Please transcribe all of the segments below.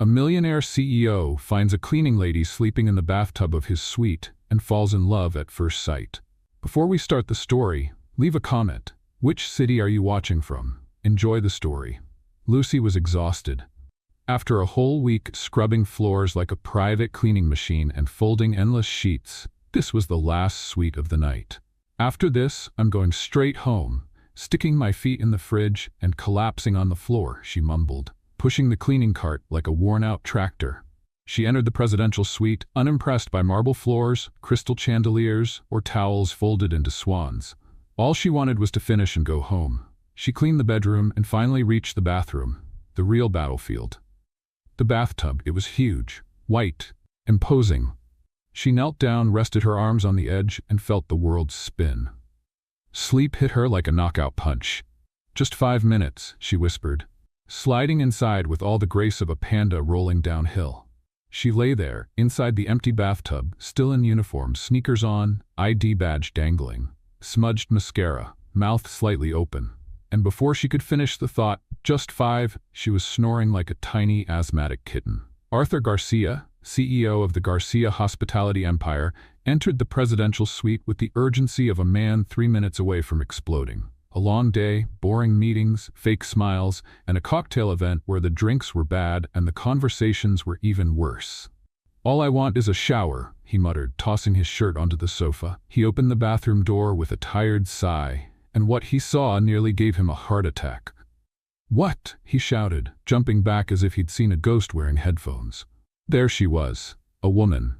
A millionaire CEO finds a cleaning lady sleeping in the bathtub of his suite and falls in love at first sight. Before we start the story, leave a comment. Which city are you watching from? Enjoy the story. Lucy was exhausted. After a whole week scrubbing floors like a private cleaning machine and folding endless sheets, this was the last sweet of the night. After this, I'm going straight home, sticking my feet in the fridge and collapsing on the floor, she mumbled, pushing the cleaning cart like a worn-out tractor. She entered the presidential suite, unimpressed by marble floors, crystal chandeliers, or towels folded into swans. All she wanted was to finish and go home. She cleaned the bedroom and finally reached the bathroom, the real battlefield. The bathtub, it was huge, white, imposing. She knelt down, rested her arms on the edge, and felt the world spin. Sleep hit her like a knockout punch. "Just 5 minutes," she whispered, sliding inside with all the grace of a panda rolling downhill. She lay there, inside the empty bathtub, still in uniform, sneakers on, ID badge dangling, smudged mascara, mouth slightly open. And before she could finish the thought, "just 5, she was snoring like a tiny asthmatic kitten. Arthur Garcia, CEO of the Garcia hospitality empire, entered the presidential suite with the urgency of a man 3 minutes away from exploding. A long day, boring meetings, fake smiles, and a cocktail event where the drinks were bad and the conversations were even worse. "All I want is a shower," he muttered, tossing his shirt onto the sofa. He opened the bathroom door with a tired sigh, and what he saw nearly gave him a heart attack. "What?" he shouted, jumping back as if he'd seen a ghost wearing headphones. There she was, a woman,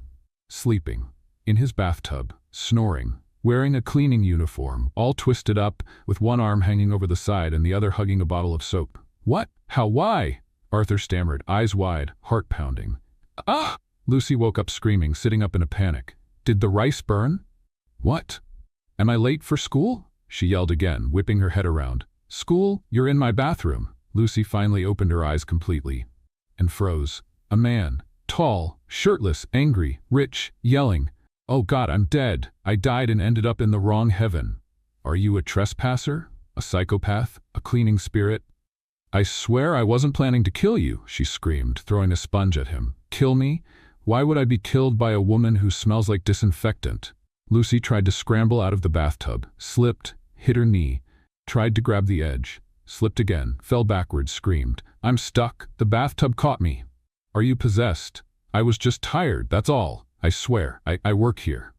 sleeping, in his bathtub, snoring, wearing a cleaning uniform, all twisted up, with one arm hanging over the side and the other hugging a bottle of soap. "What? How? Why?" Arthur stammered, eyes wide, heart pounding. "Ah!" Lucy woke up screaming, sitting up in a panic. "Did the rice burn?" "What? Am I late for school?" she yelled again, whipping her head around. "School? You're in my bathroom." Lucy finally opened her eyes completely and froze. A man, tall, shirtless, angry, rich, yelling, "Oh God, I'm dead. I died and ended up in the wrong heaven. Are you a trespasser? A psychopath? A cleaning spirit?" "I swear I wasn't planning to kill you," she screamed, throwing a sponge at him. "Kill me? Why would I be killed by a woman who smells like disinfectant?" Lucy tried to scramble out of the bathtub, slipped, hit her knee, tried to grab the edge, slipped again, fell backwards, screamed, "I'm stuck. The bathtub caught me." "Are you possessed?" "I was just tired, that's all. I swear, I work here."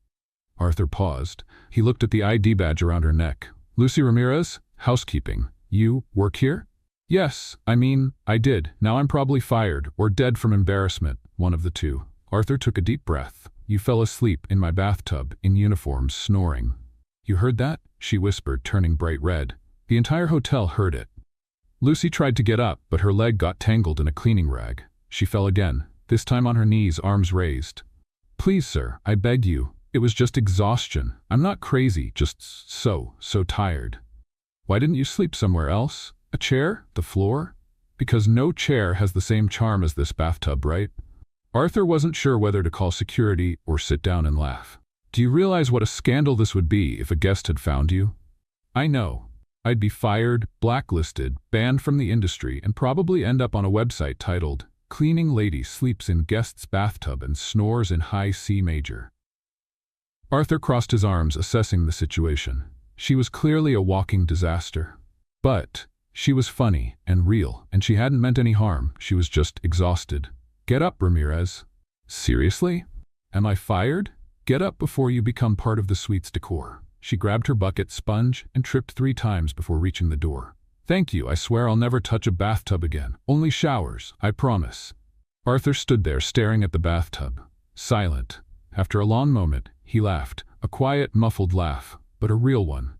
Arthur paused. He looked at the ID badge around her neck. "Lucy Ramirez, housekeeping. You work here?" "Yes, I did. Now I'm probably fired, or dead from embarrassment, one of the two." Arthur took a deep breath. "You fell asleep in my bathtub, in uniform, snoring." "You heard that?" she whispered, turning bright red. The entire hotel heard it. Lucy tried to get up, but her leg got tangled in a cleaning rag. She fell again, this time on her knees, arms raised. "Please, sir, I beg you. It was just exhaustion. I'm not crazy, just so tired." "Why didn't you sleep somewhere else? A chair? The floor?" "Because no chair has the same charm as this bathtub, right?" Arthur wasn't sure whether to call security or sit down and laugh. "Do you realize what a scandal this would be if a guest had found you?" "I know. I'd be fired, blacklisted, banned from the industry, and probably end up on a website titled, 'Cleaning Lady Sleeps in Guest's Bathtub and Snores in High C Major.'" Arthur crossed his arms, assessing the situation. She was clearly a walking disaster. But she was funny and real, and she hadn't meant any harm. She was just exhausted. "Get up, Ramirez." "Seriously? Am I fired?" "Get up before you become part of the suite's decor." She grabbed her bucket, sponge, and tripped 3 times before reaching the door. "Thank you. I swear I'll never touch a bathtub again. Only showers, I promise." Arthur stood there staring at the bathtub, silent. After a long moment, he laughed, a quiet, muffled laugh, but a real one.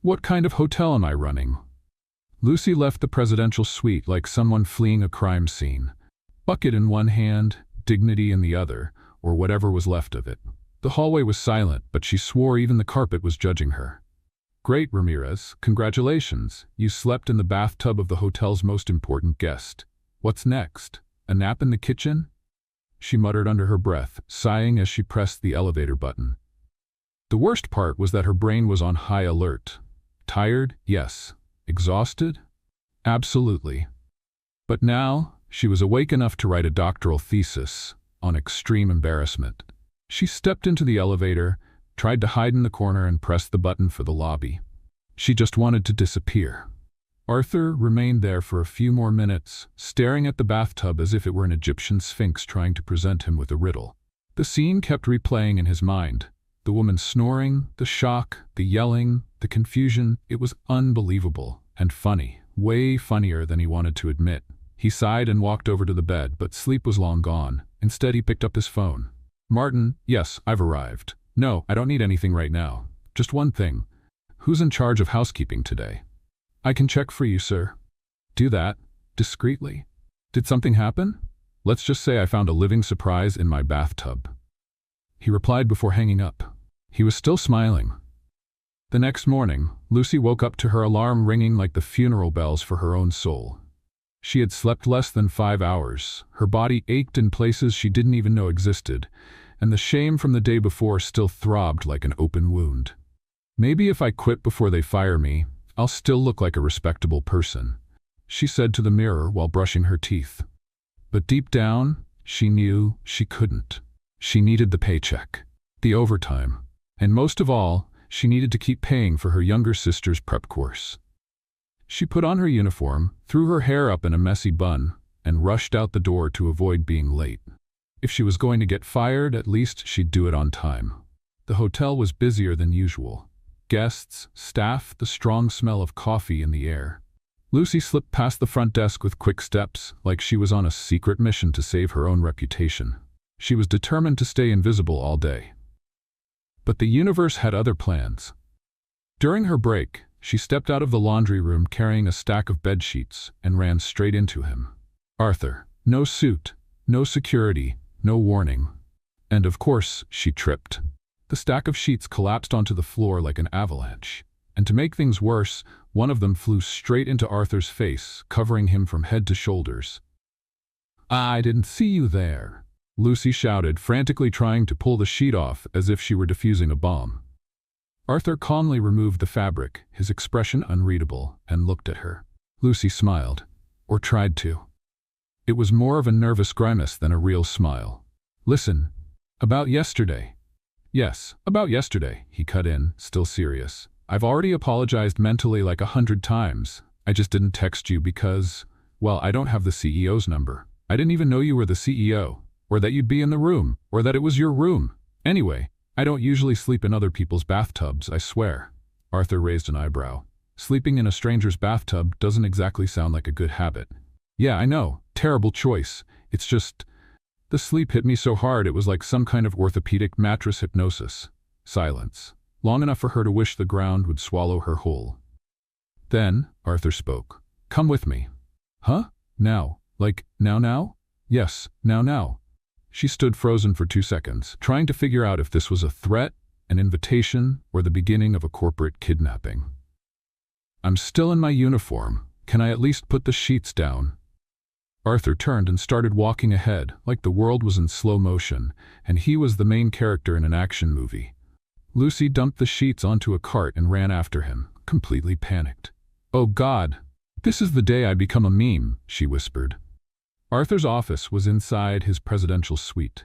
"What kind of hotel am I running?" Lucy left the presidential suite like someone fleeing a crime scene. Bucket in one hand, dignity in the other, or whatever was left of it. The hallway was silent, but she swore even the carpet was judging her. "Great, Ramirez. Congratulations. You slept in the bathtub of the hotel's most important guest. What's next? A nap in the kitchen?" She muttered under her breath, sighing as she pressed the elevator button. The worst part was that her brain was on high alert. Tired? Yes. Exhausted? Absolutely. But now, She was awake enough to write a doctoral thesis on extreme embarrassment. She stepped into the elevator, tried to hide in the corner, and pressed the button for the lobby. She just wanted to disappear. Arthur remained there for a few more minutes, staring at the bathtub as if it were an Egyptian sphinx trying to present him with a riddle. The scene kept replaying in his mind. The woman snoring, the shock, the yelling, the confusion. It was unbelievable and funny, way funnier than he wanted to admit. He sighed and walked over to the bed, but sleep was long gone. Instead, he picked up his phone. "Martin, yes, I've arrived. No, I don't need anything right now. Just one thing. Who's in charge of housekeeping today?" "I can check for you, sir." "Do that, discreetly." "Did something happen?" "Let's just say I found a living surprise in my bathtub." He replied before hanging up. He was still smiling. The next morning, Lucy woke up to her alarm ringing like the funeral bells for her own soul. She had slept less than 5 hours. Her body ached in places she didn't even know existed, and the shame from the day before still throbbed like an open wound. "Maybe if I quit before they fire me, I'll still look like a respectable person," she said to the mirror while brushing her teeth. But deep down, she knew she couldn't. She needed the paycheck, the overtime, and most of all, she needed to keep paying for her younger sister's prep course. She put on her uniform, threw her hair up in a messy bun, and rushed out the door to avoid being late. If she was going to get fired, at least she'd do it on time. The hotel was busier than usual. Guests, staff, the strong smell of coffee in the air. Lucy slipped past the front desk with quick steps, like she was on a secret mission to save her own reputation. She was determined to stay invisible all day. But the universe had other plans. During her break, she stepped out of the laundry room carrying a stack of bed sheets and ran straight into him. Arthur. No suit, no security, no warning. And of course, she tripped. The stack of sheets collapsed onto the floor like an avalanche. And to make things worse, one of them flew straight into Arthur's face, covering him from head to shoulders. "I didn't see you there," Lucy shouted, frantically trying to pull the sheet off as if she were defusing a bomb. Arthur calmly removed the fabric, his expression unreadable, and looked at her. Lucy smiled, or tried to. It was more of a nervous grimace than a real smile. "Listen, about yesterday." "Yes, about yesterday," he cut in, still serious. "I've already apologized mentally like 100 times. I just didn't text you because, well, I don't have the CEO's number. I didn't even know you were the CEO, or that you'd be in the room, or that it was your room. Anyway, I don't usually sleep in other people's bathtubs, I swear." Arthur raised an eyebrow. Sleeping in a stranger's bathtub doesn't exactly sound like a good habit. "Yeah, I know. Terrible choice. It's just... the sleep hit me so hard it was like some kind of orthopedic mattress hypnosis." Silence. Long enough for her to wish the ground would swallow her whole. Then, Arthur spoke. "Come with me." "Huh? Now? Like, now? "Yes, now." She stood frozen for 2 seconds, trying to figure out if this was a threat, an invitation, or the beginning of a corporate kidnapping. "I'm still in my uniform. Can I at least put the sheets down?" Arthur turned and started walking ahead, like the world was in slow motion, and he was the main character in an action movie. Lucy dumped the sheets onto a cart and ran after him, completely panicked. "Oh God, this is the day I become a meme," she whispered. Arthur's office was inside his presidential suite.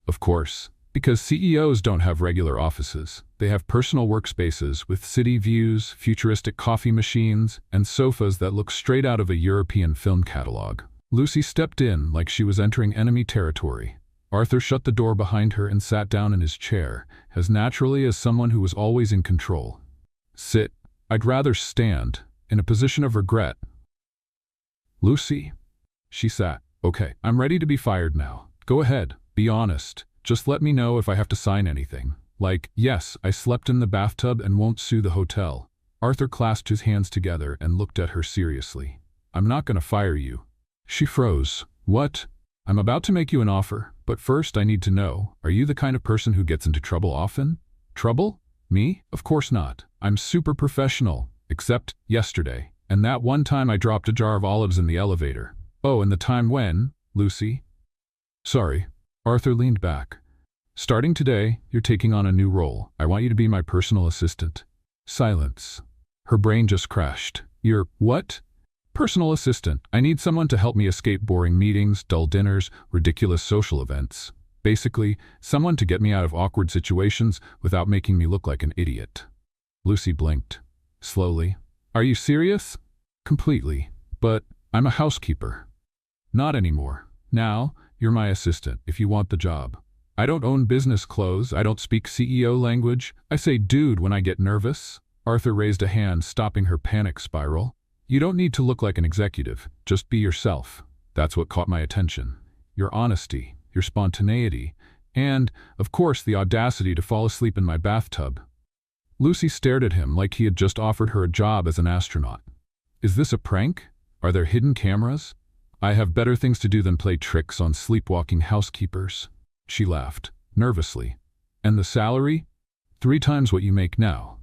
Of course, because CEOs don't have regular offices. They have personal workspaces with city views, futuristic coffee machines, and sofas that look straight out of a European film catalog. Lucy stepped in like she was entering enemy territory. Arthur shut the door behind her and sat down in his chair, as naturally as someone who was always in control. "Sit. I'd rather stand, in a position of regret." "Lucy." She sat. "Okay, I'm ready to be fired now. Go ahead, be honest. Just let me know if I have to sign anything. Like, yes, I slept in the bathtub and won't sue the hotel." Arthur clasped his hands together and looked at her seriously. "I'm not going to fire you." She froze. "What? I'm about to make you an offer, but first I need to know, are you the kind of person who gets into trouble often?" "Trouble? Me? Of course not. I'm super professional, except yesterday, and that one time I dropped a jar of olives in the elevator. Oh, and the time when, Lucy?" "Sorry." Arthur leaned back. "Starting today, you're taking on a new role. I want you to be my personal assistant." Silence. Her brain just crashed. "You're what?" Personal assistant. I need someone to help me escape boring meetings, dull dinners, ridiculous social events. Basically, someone to get me out of awkward situations without making me look like an idiot. Lucy blinked. Slowly. Are you serious? Completely. But I'm a housekeeper. Not anymore. Now, you're my assistant if you want the job. I don't own business clothes. I don't speak CEO language. I say dude when I get nervous. Arthur raised a hand, stopping her panic spiral. You don't need to look like an executive. Just be yourself. That's what caught my attention. Your honesty, your spontaneity, and, of course, the audacity to fall asleep in my bathtub. Lucy stared at him like he had just offered her a job as an astronaut. Is this a prank? Are there hidden cameras? I have better things to do than play tricks on sleepwalking housekeepers. She laughed, nervously. And the salary? 3 times what you make now.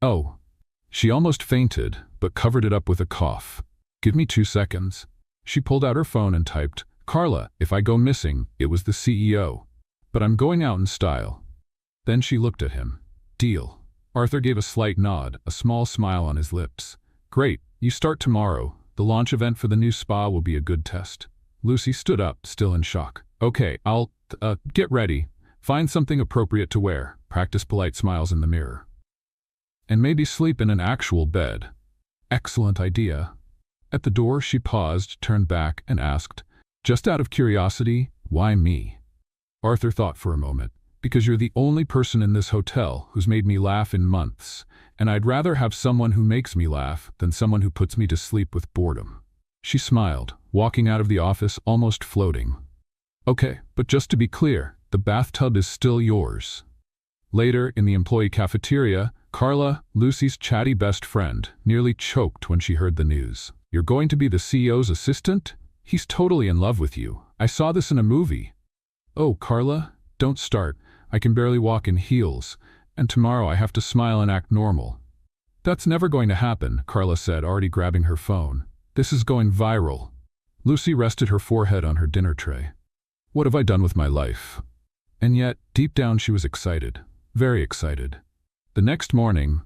Oh. She almost fainted, but covered it up with a cough. Give me 2 seconds. She pulled out her phone and typed, Carla, if I go missing, it was the CEO. But I'm going out in style. Then she looked at him. Deal. Arthur gave a slight nod, a small smile on his lips. Great, you start tomorrow. The launch event for the new spa will be a good test. Lucy stood up, still in shock. Okay, I'll, get ready. Find something appropriate to wear. Practice polite smiles in the mirror. And maybe sleep in an actual bed. Excellent idea. At the door, she paused, turned back, and asked, just out of curiosity, why me? Arthur thought for a moment. Because you're the only person in this hotel who's made me laugh in months, and I'd rather have someone who makes me laugh than someone who puts me to sleep with boredom. She smiled, walking out of the office almost floating. Okay, but just to be clear, the bathtub is still yours. Later, in the employee cafeteria, Carla, Lucy's chatty best friend, nearly choked when she heard the news. You're going to be the CEO's assistant? He's totally in love with you. I saw this in a movie. Oh, Carla, don't start. I can barely walk in heels, and tomorrow I have to smile and act normal. That's never going to happen, Carla said, already grabbing her phone. This is going viral. Lucy rested her forehead on her dinner tray. What have I done with my life? And yet, deep down she was excited. Very excited. The next morning,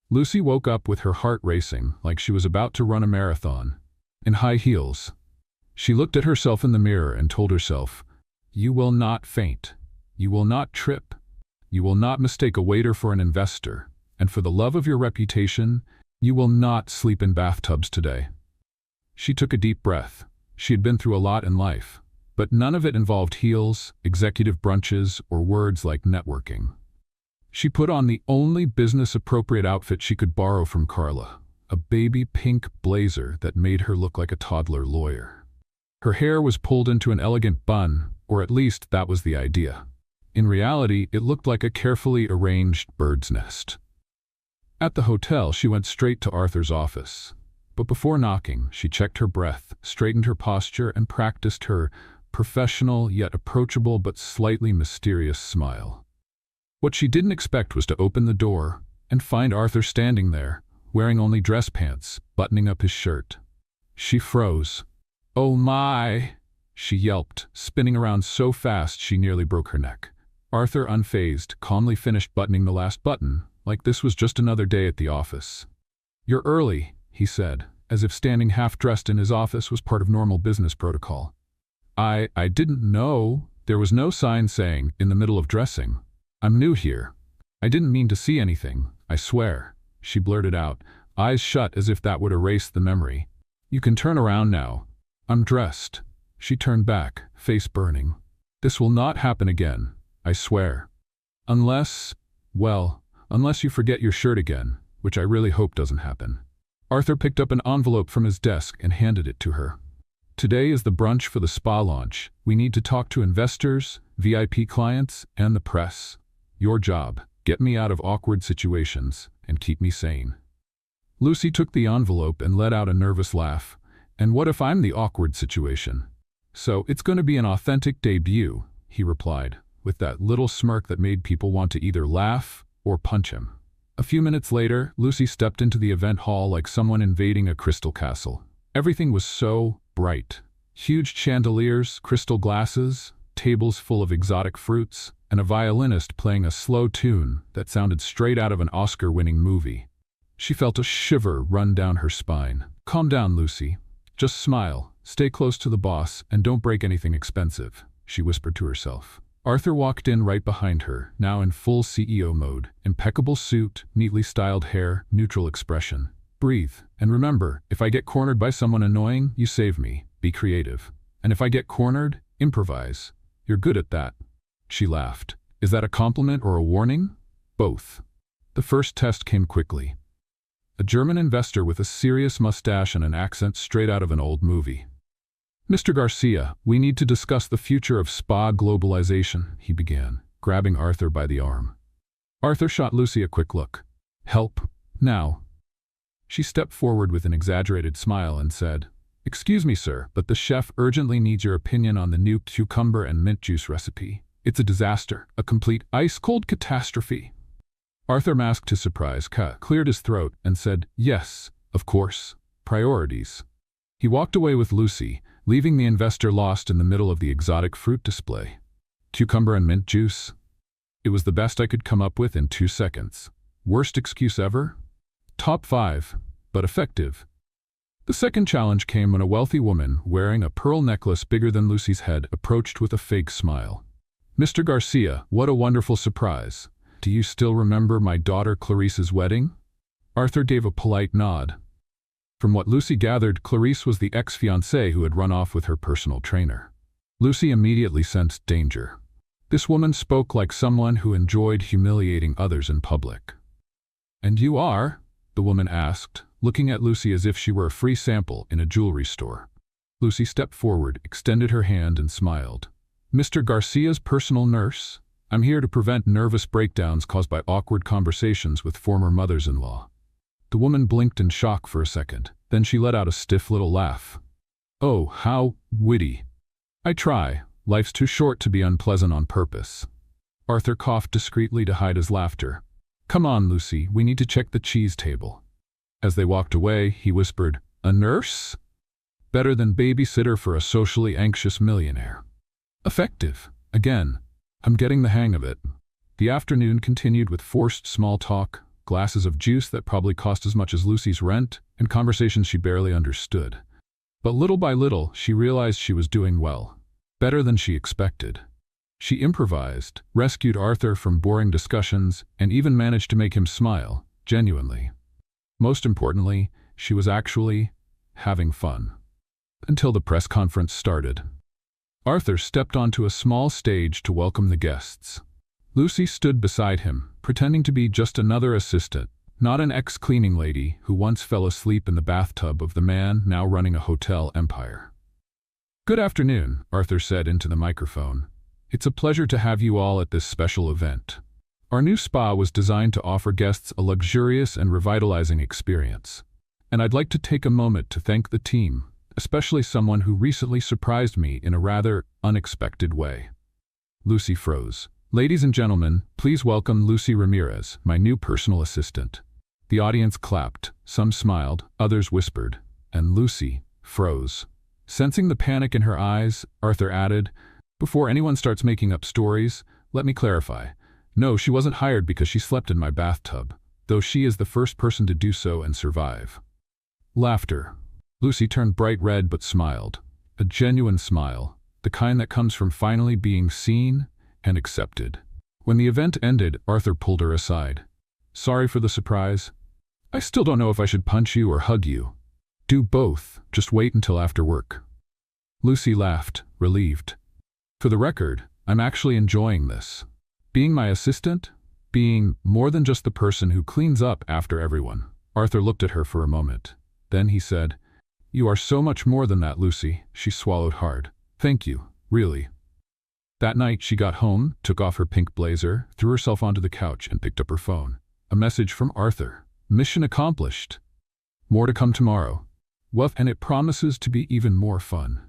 Lucy woke up with her heart racing, like she was about to run a marathon. In high heels. She looked at herself in the mirror and told herself, you will not faint. You will not trip. You will not mistake a waiter for an investor. And for the love of your reputation, you will not sleep in bathtubs today. She took a deep breath. She had been through a lot in life, but none of it involved heels, executive brunches, or words like networking. She put on the only business-appropriate outfit she could borrow from Carla, a baby pink blazer that made her look like a toddler lawyer. Her hair was pulled into an elegant bun, or at least that was the idea. In reality, it looked like a carefully arranged bird's nest. At the hotel, she went straight to Arthur's office. But before knocking, she checked her breath, straightened her posture, and practiced her professional yet approachable but slightly mysterious smile. What she didn't expect was to open the door and find Arthur standing there, wearing only dress pants, buttoning up his shirt. She froze. Oh my! She yelped, spinning around so fast she nearly broke her neck. Arthur, unfazed, calmly finished buttoning the last button, like this was just another day at the office. You're early, he said, as if standing half-dressed in his office was part of normal business protocol. I didn't know. There was no sign saying, in the middle of dressing. I'm new here. I didn't mean to see anything, I swear, she blurted out, eyes shut as if that would erase the memory. You can turn around now. I'm dressed. She turned back, face burning. This will not happen again, I swear. Unless you forget your shirt again, which I really hope doesn't happen. Arthur picked up an envelope from his desk and handed it to her. Today is the brunch for the spa launch. We need to talk to investors, VIP clients, and the press. Your job, get me out of awkward situations and keep me sane. Lucy took the envelope and let out a nervous laugh. And what if I'm the awkward situation? So it's going to be an authentic debut, he replied, with that little smirk that made people want to either laugh or punch him. A few minutes later, Lucy stepped into the event hall like someone invading a crystal castle. Everything was so bright. Huge chandeliers, crystal glasses, tables full of exotic fruits, and a violinist playing a slow tune that sounded straight out of an Oscar-winning movie. She felt a shiver run down her spine. Calm down, Lucy. Just smile, stay close to the boss, and don't break anything expensive, she whispered to herself. Arthur walked in right behind her, now in full CEO mode. Impeccable suit, neatly styled hair, neutral expression. Breathe, and remember, if I get cornered by someone annoying, you save me. Be creative. And if I get cornered, improvise. You're good at that. She laughed. Is that a compliment or a warning? Both. The first test came quickly. A German investor with a serious mustache and an accent straight out of an old movie. Mr. Garcia, we need to discuss the future of spa globalization, he began, grabbing Arthur by the arm. Arthur shot Lucy a quick look. Help, now. She stepped forward with an exaggerated smile and said, Excuse me, sir, but the chef urgently needs your opinion on the new cucumber and mint juice recipe. It's a disaster, a complete ice-cold catastrophe. Arthur masked his surprise, cleared his throat, and said, Yes, of course. Priorities. He walked away with Lucy, leaving the investor lost in the middle of the exotic fruit display. Cucumber and mint juice? It was the best I could come up with in 2 seconds. Worst excuse ever? Top 5, but effective. The second challenge came when a wealthy woman, wearing a pearl necklace bigger than Lucy's head, approached with a fake smile. Mr. Garcia, what a wonderful surprise. Do you still remember my daughter Clarice's wedding? Arthur gave a polite nod. From what Lucy gathered, Clarice was the ex-fiancée who had run off with her personal trainer. Lucy immediately sensed danger. This woman spoke like someone who enjoyed humiliating others in public. And you are? The woman asked, looking at Lucy as if she were a free sample in a jewelry store. Lucy stepped forward, extended her hand, and smiled. Mr. Garcia's personal nurse? I'm here to prevent nervous breakdowns caused by awkward conversations with former mothers-in-law. The woman blinked in shock for a second. Then she let out a stiff little laugh. Oh, how witty. I try. Life's too short to be unpleasant on purpose. Arthur coughed discreetly to hide his laughter. Come on, Lucy, we need to check the cheese table. As they walked away, he whispered, A nurse? Better than babysitter for a socially anxious millionaire. Effective. Again. I'm getting the hang of it. The afternoon continued with forced small talk, glasses of juice that probably cost as much as Lucy's rent, and conversations she barely understood. But little by little, she realized she was doing well. Better than she expected. She improvised, rescued Arthur from boring discussions, and even managed to make him smile, genuinely. Most importantly, she was actually having fun. Until the press conference started. Arthur stepped onto a small stage to welcome the guests. Lucy stood beside him, pretending to be just another assistant, not an ex-cleaning lady who once fell asleep in the bathtub of the man now running a hotel empire. Good afternoon, Arthur said into the microphone. It's a pleasure to have you all at this special event. Our new spa was designed to offer guests a luxurious and revitalizing experience. And I'd like to take a moment to thank the team, especially someone who recently surprised me in a rather unexpected way. Lucy froze. Ladies and gentlemen, please welcome Lucy Ramirez, my new personal assistant. The audience clapped, some smiled, others whispered, and Lucy froze. Sensing the panic in her eyes, Arthur added, Before anyone starts making up stories, let me clarify. No, she wasn't hired because she slept in my bathtub, though she is the first person to do so and survive. Laughter. Lucy turned bright red but smiled. A genuine smile, the kind that comes from finally being seen and accepted. When the event ended, Arthur pulled her aside. Sorry for the surprise. I still don't know if I should punch you or hug you. Do both, just wait until after work. Lucy laughed, relieved. For the record, I'm actually enjoying this. Being my assistant, being more than just the person who cleans up after everyone. Arthur looked at her for a moment. Then he said, You are so much more than that, Lucy. She swallowed hard. Thank you, really. That night she got home, took off her pink blazer, threw herself onto the couch, and picked up her phone. A message from Arthur. Mission accomplished. More to come tomorrow. Well, and it promises to be even more fun.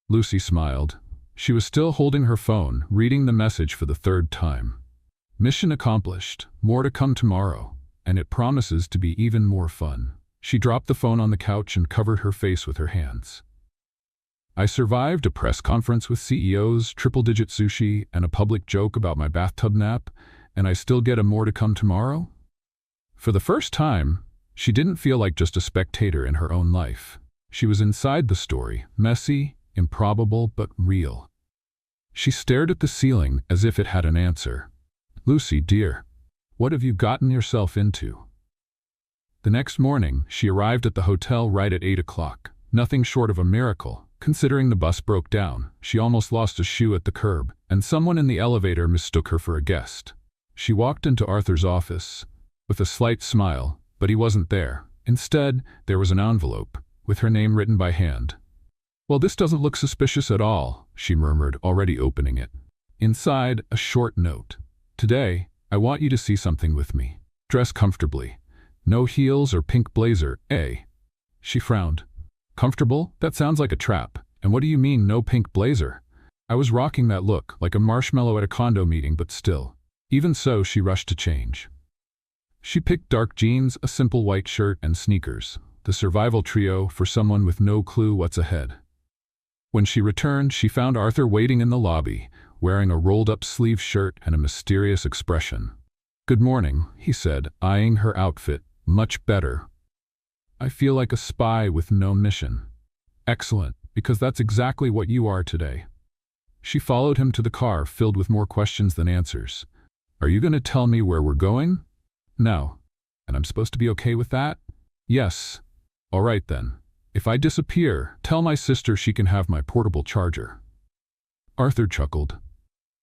Lucy smiled. She was still holding her phone, reading the message for the third time. Mission accomplished. More to come tomorrow. And it promises to be even more fun. She dropped the phone on the couch and covered her face with her hands. I survived a press conference with CEOs, triple-digit sushi, and a public joke about my bathtub nap, and I still get a more to come tomorrow? For the first time, She didn't feel like just a spectator in her own life. She was inside the story, messy, improbable, but real. She stared at the ceiling as if it had an answer. "Lucy, dear, what have you gotten yourself into?" The next morning, she arrived at the hotel right at 8 o'clock. Nothing short of a miracle. Considering the bus broke down, she almost lost a shoe at the curb, and someone in the elevator mistook her for a guest. She walked into Arthur's office with a slight smile, but he wasn't there. Instead, there was an envelope with her name written by hand. "Well, this doesn't look suspicious at all," she murmured, already opening it. Inside, a short note. "Today, I want you to see something with me. Dress comfortably. No heels or pink blazer, eh?" She frowned. "Comfortable? That sounds like a trap. And what do you mean, no pink blazer?" I was rocking that look, like a marshmallow at a condo meeting, but still. Even so, she rushed to change. She picked dark jeans, a simple white shirt, and sneakers. The survival trio for someone with no clue what's ahead. When she returned, she found Arthur waiting in the lobby, wearing a rolled-up sleeve shirt and a mysterious expression. "Good morning," he said, eyeing her outfit. "Much better. I feel like a spy with no mission." "Excellent, because that's exactly what you are today." She followed him to the car, filled with more questions than answers. "Are you going to tell me where we're going?" "No. And I'm supposed to be okay with that?" "Yes." "All right then. If I disappear, tell my sister she can have my portable charger." Arthur chuckled.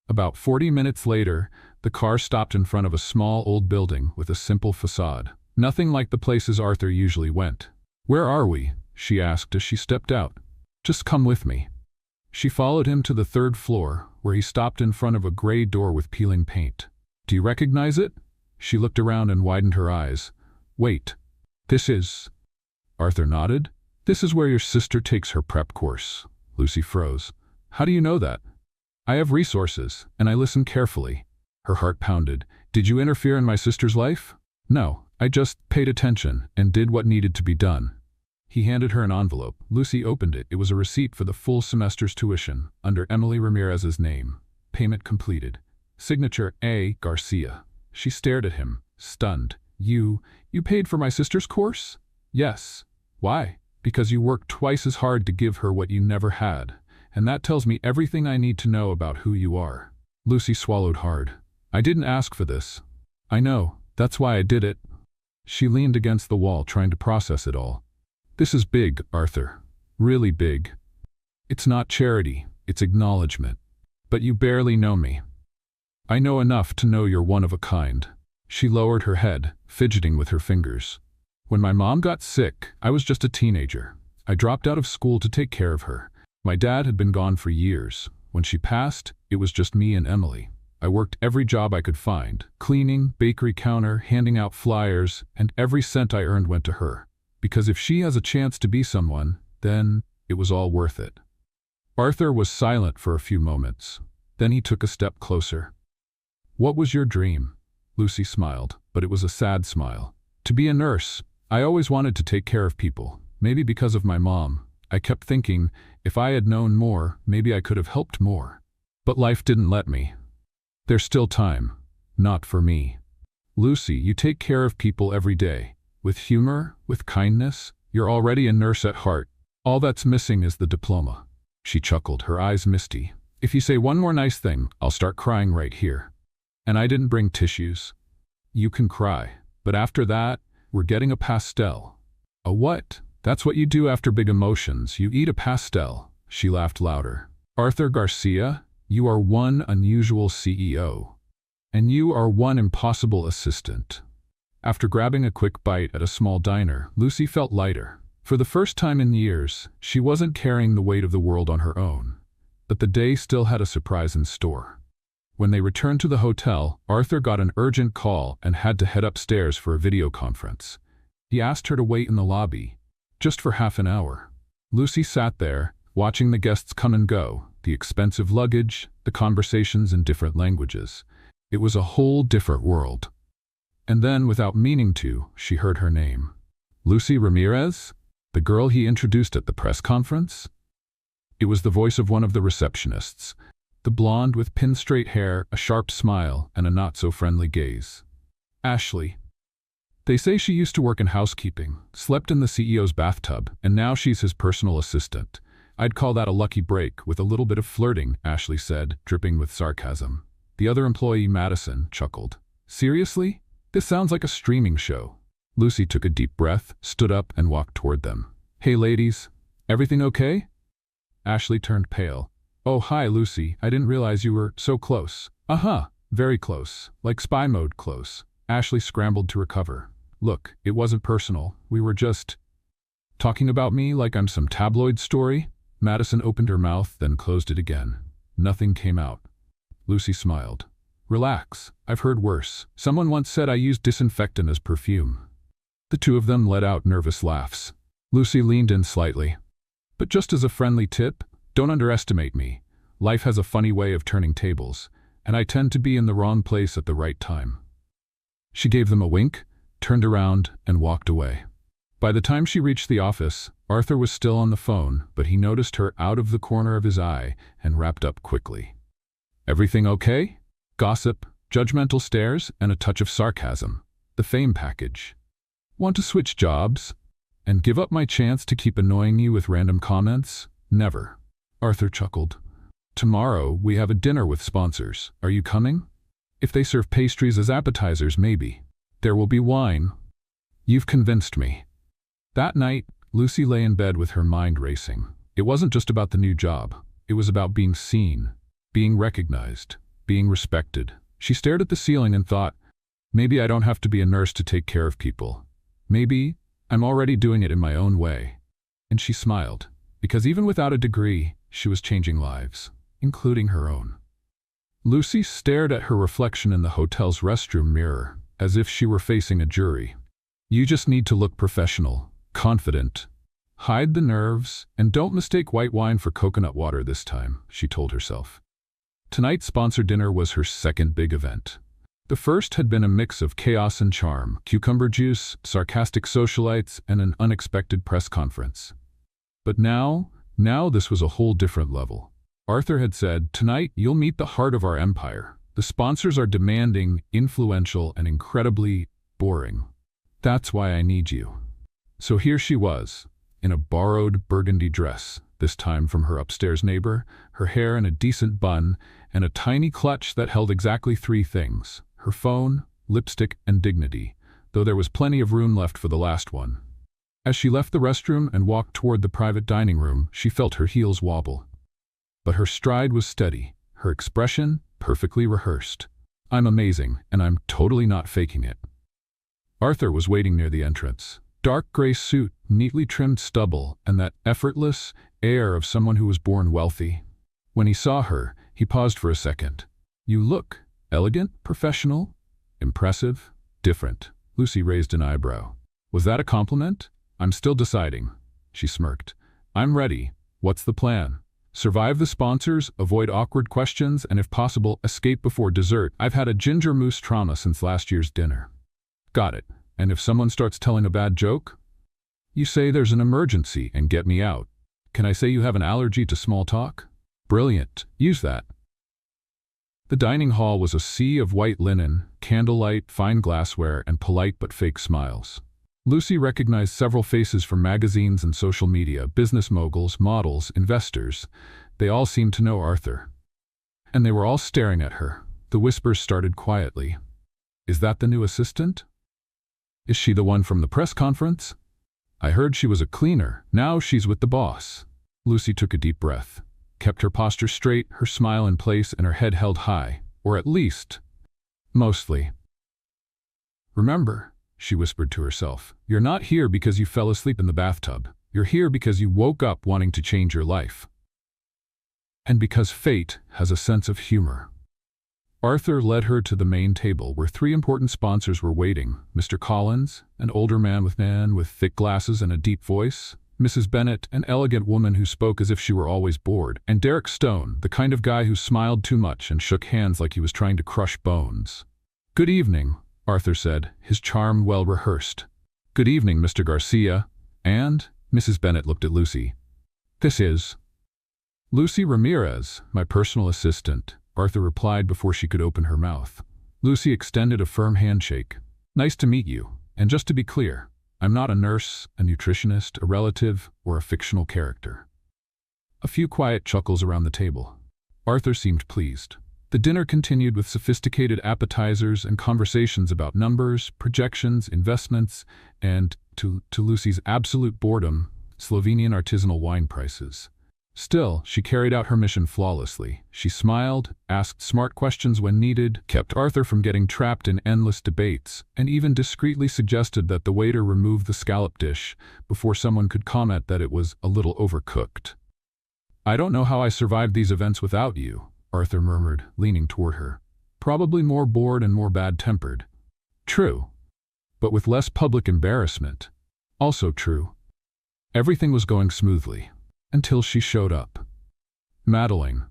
About 40 minutes later, the car stopped in front of a small old building with a simple facade. Nothing like the places Arthur usually went. "Where are we?" she asked as she stepped out. "Just come with me." She followed him to the 3rd floor, where he stopped in front of a gray door with peeling paint. "Do you recognize it?" She looked around and widened her eyes. "Wait. This is—" Arthur nodded. "This is where your sister takes her prep course." Lucy froze. "How do you know that?" "I have resources, and I listen carefully." Her heart pounded. "Did you interfere in my sister's life?" "No, I just paid attention and did what needed to be done." He handed her an envelope. Lucy opened it. It was a receipt for the full semester's tuition, under Emily Ramirez's name. Payment completed. Signature A. Garcia. She stared at him, stunned. You paid for my sister's course?" "Yes." "Why?" "Because you worked twice as hard to give her what you never had. And that tells me everything I need to know about who you are." Lucy swallowed hard. "I didn't ask for this." "I know. That's why I did it." She leaned against the wall, trying to process it all. "This is big, Arthur. Really big. It's not charity, it's acknowledgement. But you barely know me. I know enough to know you're one of a kind." She lowered her head, fidgeting with her fingers. "When my mom got sick, I was just a teenager. I dropped out of school to take care of her. My dad had been gone for years. When she passed, it was just me and Emily. I worked every job I could find, cleaning, bakery counter, handing out flyers, and every cent I earned went to her. Because if she has a chance to be someone, then it was all worth it." Arthur was silent for a few moments. Then he took a step closer. "What was your dream?" Lucy smiled, but it was a sad smile. "To be a nurse. I always wanted to take care of people. Maybe because of my mom. I kept thinking, if I had known more, maybe I could have helped more. But life didn't let me. There's still time. Not for me." "Lucy, you take care of people every day. With humor, with kindness. You're already a nurse at heart. All that's missing is the diploma." She chuckled, her eyes misty. "If you say one more nice thing, I'll start crying right here. And I didn't bring tissues." "You can cry. But after that, we're getting a pastel." "A what?" "That's what you do after big emotions. You eat a pastel." She laughed louder. "Arthur Garcia, you are one unusual CEO. And you are one impossible assistant." After grabbing a quick bite at a small diner, Lucy felt lighter. For the first time in years, she wasn't carrying the weight of the world on her own. But the day still had a surprise in store. When they returned to the hotel, Arthur got an urgent call and had to head upstairs for a video conference. He asked her to wait in the lobby, just for half an hour. Lucy sat there, watching the guests come and go, the expensive luggage, the conversations in different languages. It was a whole different world. And then, without meaning to, she heard her name. Lucy Ramirez? The girl he introduced at the press conference? It was the voice of one of the receptionists, the blonde with pin-straight hair, a sharp smile, and a not-so-friendly gaze. "Ashley." They say she used to work in housekeeping, slept in the CEO's bathtub, and now she's his personal assistant. I'd call that a lucky break with a little bit of flirting, Ashley said, dripping with sarcasm. The other employee, Madison, chuckled. Seriously? This sounds like a streaming show. Lucy took a deep breath, stood up, and walked toward them. Hey ladies, everything okay? Ashley turned pale. Oh hi Lucy, I didn't realize you were so close. Very close, like spy mode close. Ashley scrambled to recover. Look, it wasn't personal, we were just… talking about me like I'm some tabloid story? Madison opened her mouth, then closed it again. Nothing came out. Lucy smiled. Relax, I've heard worse. Someone once said I used disinfectant as perfume. The two of them let out nervous laughs. Lucy leaned in slightly. But just as a friendly tip, don't underestimate me. Life has a funny way of turning tables, and I tend to be in the wrong place at the right time. She gave them a wink, turned around, and walked away. By the time she reached the office, Arthur was still on the phone, but he noticed her out of the corner of his eye and wrapped up quickly. Everything okay? Gossip, judgmental stares, and a touch of sarcasm. The fame package. Want to switch jobs? And give up my chance to keep annoying you with random comments? Never. Arthur chuckled. Tomorrow, we have a dinner with sponsors. Are you coming? If they serve pastries as appetizers, maybe. There will be wine. You've convinced me. That night, Lucy lay in bed with her mind racing. It wasn't just about the new job. It was about being seen, being recognized, being respected. She stared at the ceiling and thought, maybe I don't have to be a nurse to take care of people. Maybe I'm already doing it in my own way. And she smiled, because even without a degree, she was changing lives, including her own. Lucy stared at her reflection in the hotel's restroom mirror, as if she were facing a jury. You just need to look professional, confident. Hide the nerves, and don't mistake white wine for coconut water this time, she told herself. Tonight's sponsor dinner was her second big event. The first had been a mix of chaos and charm, cucumber juice, sarcastic socialites, and an unexpected press conference. But now this was a whole different level. Arthur had said, tonight you'll meet the heart of our empire. The sponsors are demanding, influential, and incredibly boring. That's why I need you. So here she was, in a borrowed burgundy dress, this time from her upstairs neighbor, her hair in a decent bun, and a tiny clutch that held exactly three things: her phone, lipstick, and dignity, though there was plenty of room left for the last one. As she left the restroom and walked toward the private dining room, she felt her heels wobble. But her stride was steady, her expression perfectly rehearsed. I'm amazing, and I'm totally not faking it. Arthur was waiting near the entrance. Dark gray suit, neatly trimmed stubble, and that effortless air of someone who was born wealthy. When he saw her, he paused for a second. You look elegant, professional, impressive, different. Lucy raised an eyebrow. Was that a compliment? I'm still deciding. She smirked. I'm ready. What's the plan? Survive the sponsors, avoid awkward questions, and if possible, escape before dessert. I've had a ginger mousse trauma since last year's dinner. Got it. And if someone starts telling a bad joke? You say there's an emergency and get me out. Can I say you have an allergy to small talk? Brilliant. Use that. The dining hall was a sea of white linen, candlelight, fine glassware, and polite but fake smiles. Lucy recognized several faces from magazines and social media, business moguls, models, investors. They all seemed to know Arthur. And they were all staring at her. The whispers started quietly. Is that the new assistant? Is she the one from the press conference? I heard she was a cleaner. Now she's with the boss. Lucy took a deep breath, kept her posture straight, her smile in place, and her head held high. Or at least, mostly. Remember, she whispered to herself, you're not here because you fell asleep in the bathtub. You're here because you woke up wanting to change your life. And because fate has a sense of humor. Arthur led her to the main table where three important sponsors were waiting. Mr. Collins, an older man with thick glasses and a deep voice. Mrs. Bennett, an elegant woman who spoke as if she were always bored. And Derek Stone, the kind of guy who smiled too much and shook hands like he was trying to crush bones. Good evening, Arthur said, his charm well rehearsed. Good evening, Mr. Garcia. And Mrs. Bennett looked at Lucy. This is Lucy Ramirez, my personal assistant, Arthur replied before she could open her mouth. Lucy extended a firm handshake. Nice to meet you. And just to be clear, I'm not a nurse, a nutritionist, a relative, or a fictional character. A few quiet chuckles around the table. Arthur seemed pleased. The dinner continued with sophisticated appetizers and conversations about numbers, projections, investments, and, to Lucy's absolute boredom, Slovenian artisanal wine prices. Still, she carried out her mission flawlessly. She smiled, asked smart questions when needed, kept Arthur from getting trapped in endless debates, and even discreetly suggested that the waiter remove the scallop dish before someone could comment that it was a little overcooked. "I don't know how I survived these events without you," Arthur murmured, leaning toward her. "Probably more bored and more bad-tempered." "True. But with less public embarrassment." "Also true." Everything was going smoothly. Until she showed up. Madeline.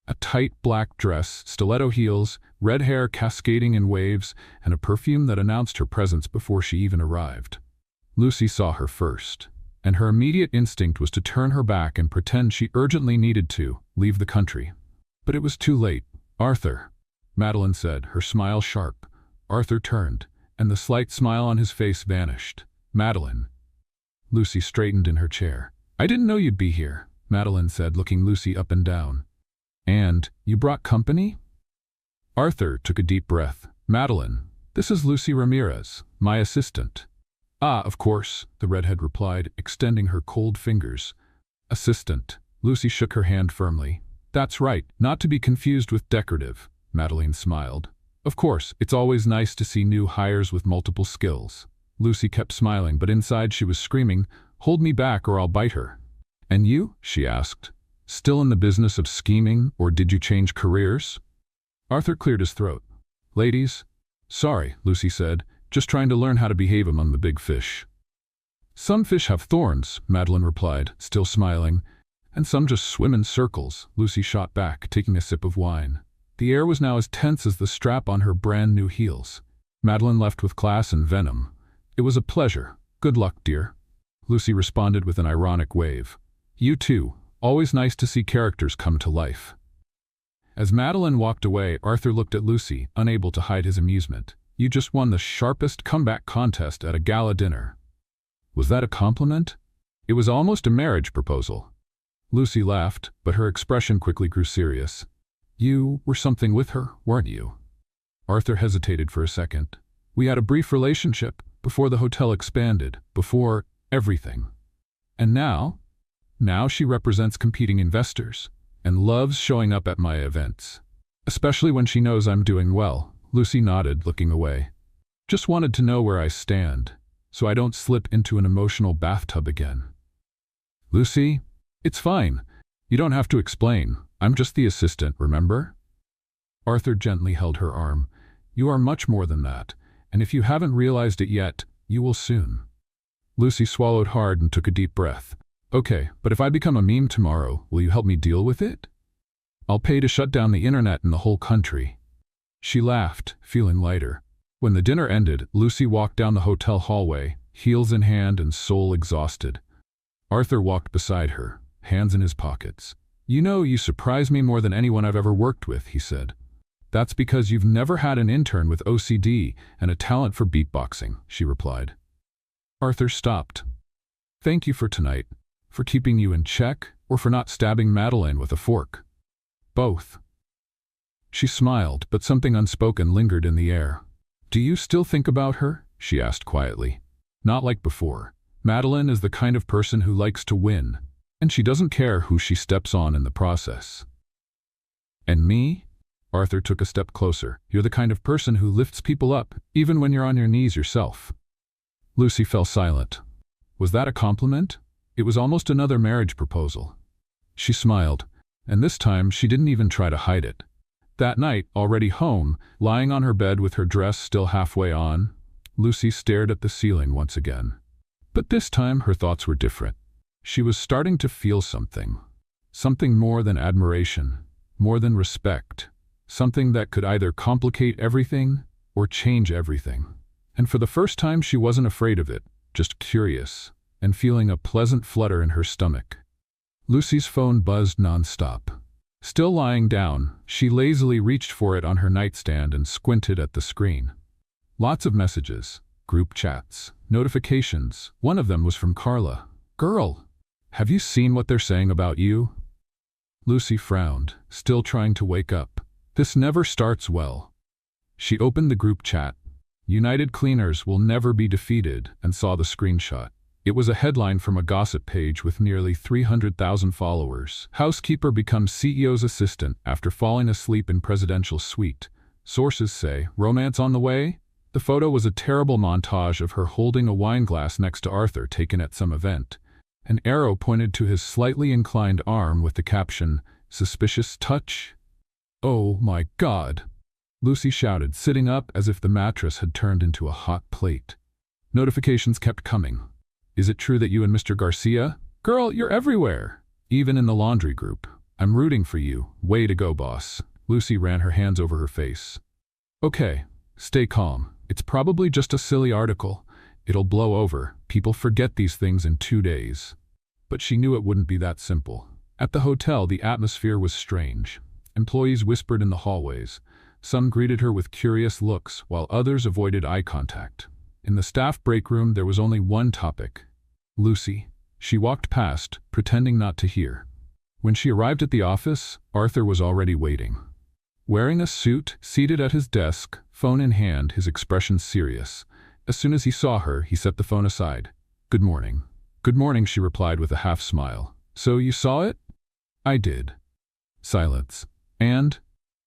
A tight black dress, stiletto heels, red hair cascading in waves, and a perfume that announced her presence before she even arrived. Lucy saw her first, and her immediate instinct was to turn her back and pretend she urgently needed to leave the country. But it was too late. "Arthur," Madeline said, her smile sharp. Arthur turned, and the slight smile on his face vanished. "Madeline." Lucy straightened in her chair. "I didn't know you'd be here," Madeline said, looking Lucy up and down. "And you brought company?" Arthur took a deep breath. "Madeline, this is Lucy Ramirez, my assistant." "Ah, of course," the redhead replied, extending her cold fingers. "Assistant." Lucy shook her hand firmly. "That's right, not to be confused with decorative," Madeline smiled. "Of course, it's always nice to see new hires with multiple skills." Lucy kept smiling, but inside she was screaming, "Hold me back or I'll bite her." "And you?" she asked. "Still in the business of scheming, or did you change careers?" Arthur cleared his throat. "Ladies?" "Sorry," Lucy said, "just trying to learn how to behave among the big fish." "Some fish have thorns," Madeline replied, still smiling. "And some just swim in circles," Lucy shot back, taking a sip of wine. The air was now as tense as the strap on her brand-new heels. Madeline left with class and venom. "It was a pleasure. Good luck, dear." Lucy responded with an ironic wave. "You too. Always nice to see characters come to life." As Madeline walked away, Arthur looked at Lucy, unable to hide his amusement. "You just won the sharpest comeback contest at a gala dinner." "Was that a compliment?" "It was almost a marriage proposal." Lucy laughed, but her expression quickly grew serious. "You were something with her, weren't you?" Arthur hesitated for a second. "We had a brief relationship, before the hotel expanded, before everything. And now? Now she represents competing investors, and loves showing up at my events. Especially when she knows I'm doing well." Lucy nodded, looking away. "Just wanted to know where I stand, so I don't slip into an emotional bathtub again." "Lucy, it's fine. You don't have to explain. I'm just the assistant, remember?" Arthur gently held her arm. "You are much more than that, and if you haven't realized it yet, you will soon." Lucy swallowed hard and took a deep breath. "Okay, but if I become a meme tomorrow, will you help me deal with it?" "I'll pay to shut down the internet in the whole country." She laughed, feeling lighter. When the dinner ended, Lucy walked down the hotel hallway, heels in hand and soul exhausted. Arthur walked beside her, hands in his pockets. "You know, you surprise me more than anyone I've ever worked with," he said. "That's because you've never had an intern with OCD and a talent for beatboxing," she replied. Arthur stopped. "Thank you for tonight, for keeping you in check, or for not stabbing Madeline with a fork." "Both." She smiled, but something unspoken lingered in the air. "Do you still think about her?" she asked quietly. "Not like before. Madeline is the kind of person who likes to win, and she doesn't care who she steps on in the process." "And me?" Arthur took a step closer. "You're the kind of person who lifts people up, even when you're on your knees yourself." Lucy fell silent. Was that a compliment? It was almost another marriage proposal. She smiled, and this time she didn't even try to hide it. That night, already home, lying on her bed with her dress still halfway on, Lucy stared at the ceiling once again. But this time her thoughts were different. She was starting to feel something. Something more than admiration, more than respect. Something that could either complicate everything or change everything. And for the first time she wasn't afraid of it, just curious, and feeling a pleasant flutter in her stomach. Lucy's phone buzzed nonstop. Still lying down, she lazily reached for it on her nightstand and squinted at the screen. Lots of messages. Group chats, notifications. One of them was from Carla. "Girl, have you seen what they're saying about you?" Lucy frowned, still trying to wake up. This never starts well. She opened the group chat. "United Cleaners will never be defeated," and saw the screenshot. It was a headline from a gossip page with nearly 300,000 followers. "Housekeeper becomes CEO's assistant after falling asleep in presidential suite. Sources say, romance on the way?" The photo was a terrible montage of her holding a wine glass next to Arthur taken at some event. An arrow pointed to his slightly inclined arm with the caption, "Suspicious touch?" "Oh my God!" Lucy shouted, sitting up as if the mattress had turned into a hot plate. Notifications kept coming. "Is it true that you and Mr. Garcia? Girl, you're everywhere. Even in the laundry group. I'm rooting for you. Way to go, boss." Lucy ran her hands over her face. "Okay, stay calm. It's probably just a silly article. It'll blow over. People forget these things in 2 days." But she knew it wouldn't be that simple. At the hotel, the atmosphere was strange. Employees whispered in the hallways. Some greeted her with curious looks, while others avoided eye contact. In the staff break room, there was only one topic: Lucy. She walked past, pretending not to hear. When she arrived at the office, Arthur was already waiting. Wearing a suit, seated at his desk, phone in hand, his expression serious. As soon as he saw her, he set the phone aside. "Good morning." "Good morning," she replied with a half-smile. "So you saw it?" "I did." Silence. "And?"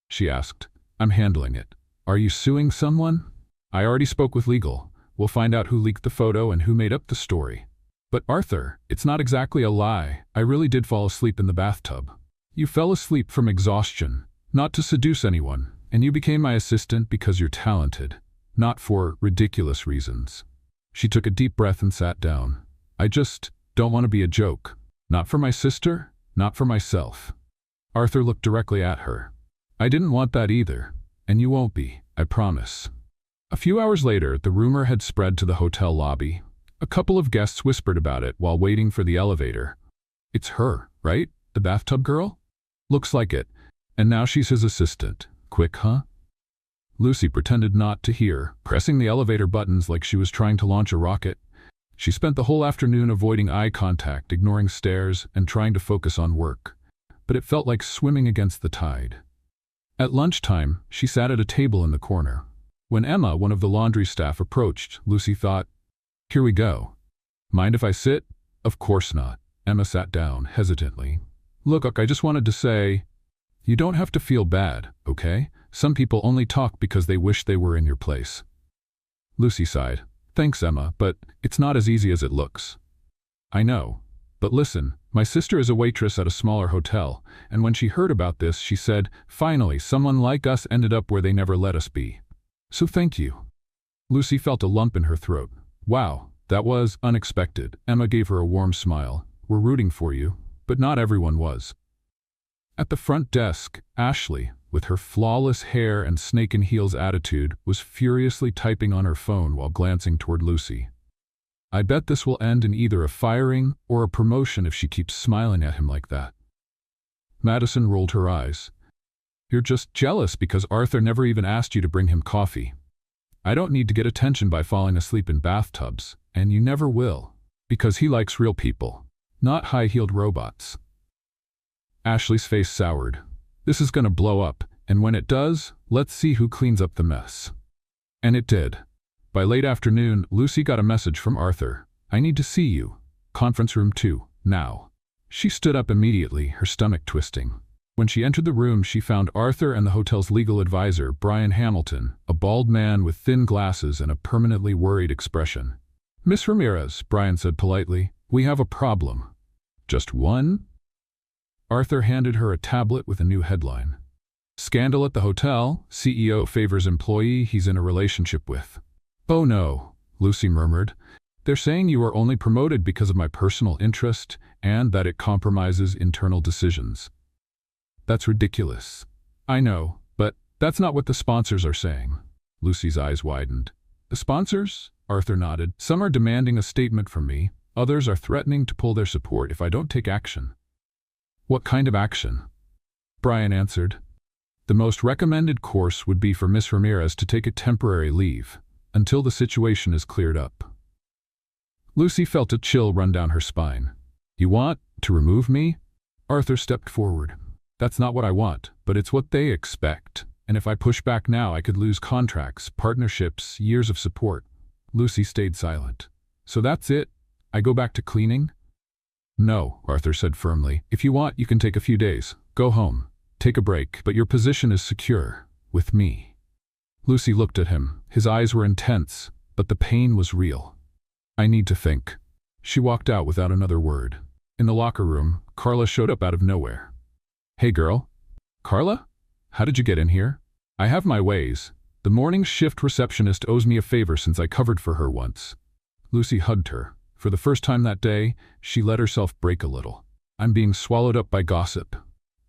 she asked. "I'm handling it." "Are you suing someone?" "I already spoke with legal. We'll find out who leaked the photo and who made up the story." "But Arthur, it's not exactly a lie. I really did fall asleep in the bathtub." "You fell asleep from exhaustion, not to seduce anyone, and you became my assistant because you're talented, not for ridiculous reasons." She took a deep breath and sat down. "I just don't want to be a joke. Not for my sister, not for myself." Arthur looked directly at her. "I didn't want that either, and you won't be, I promise." A few hours later, the rumor had spread to the hotel lobby. A couple of guests whispered about it while waiting for the elevator. "It's her, right? The bathtub girl? Looks like it. And now she's his assistant. Quick, huh?" Lucy pretended not to hear, pressing the elevator buttons like she was trying to launch a rocket. She spent the whole afternoon avoiding eye contact, ignoring stares, and trying to focus on work. But it felt like swimming against the tide. At lunchtime, she sat at a table in the corner. When Emma, one of the laundry staff, approached, Lucy thought, "Here we go. Mind if I sit?" "Of course not." Emma sat down, hesitantly. "Look, I just wanted to say, you don't have to feel bad, okay? Some people only talk because they wish they were in your place." Lucy sighed. "Thanks, Emma, but it's not as easy as it looks." "I know. But listen, my sister is a waitress at a smaller hotel, and when she heard about this, she said, finally, someone like us ended up where they never let us be. So thank you." Lucy felt a lump in her throat. "Wow, that was unexpected." Emma gave her a warm smile. "We're rooting for you." But not everyone was. At the front desk, Ashley, with her flawless hair and snake-in-heels attitude, was furiously typing on her phone while glancing toward Lucy. "I bet this will end in either a firing or a promotion if she keeps smiling at him like that." Madison rolled her eyes. "You're just jealous because Arthur never even asked you to bring him coffee. I don't need to get attention by falling asleep in bathtubs, and you never will, because he likes real people, not high-heeled robots." Ashley's face soured. "This is going to blow up, and when it does, let's see who cleans up the mess." And it did. By late afternoon, Lucy got a message from Arthur. "I need to see you. Conference room 2, now." She stood up immediately, her stomach twisting. When she entered the room, she found Arthur and the hotel's legal advisor, Brian Hamilton, a bald man with thin glasses and a permanently worried expression. "Miss Ramirez," Brian said politely, "we have a problem." "Just one?" Arthur handed her a tablet with a new headline. "Scandal at the hotel. CEO favors employee he's in a relationship with." "Oh no," Lucy murmured. "They're saying you are only promoted because of my personal interest and that it compromises internal decisions." "That's ridiculous." "I know, but that's not what the sponsors are saying." Lucy's eyes widened. "The sponsors?" Arthur nodded. "Some are demanding a statement from me. Others are threatening to pull their support if I don't take action." "What kind of action?" Brian answered. "The most recommended course would be for Miss Ramirez to take a temporary leave. until the situation is cleared up. Lucy felt a chill run down her spine. You want to remove me? Arthur stepped forward. That's not what I want, but it's what they expect. And if I push back now, I could lose contracts, partnerships, years of support. Lucy stayed silent. So that's it? I go back to cleaning? No, Arthur said firmly. If you want, you can take a few days. Go home. Take a break, but your position is secure. With me. Lucy looked at him. His eyes were intense, but the pain was real. I need to think. She walked out without another word. In the locker room, Carla showed up out of nowhere. Hey girl. Carla? How did you get in here? I have my ways. The morning shift receptionist owes me a favor since I covered for her once. Lucy hugged her. For the first time that day, she let herself break a little. I'm being swallowed up by gossip.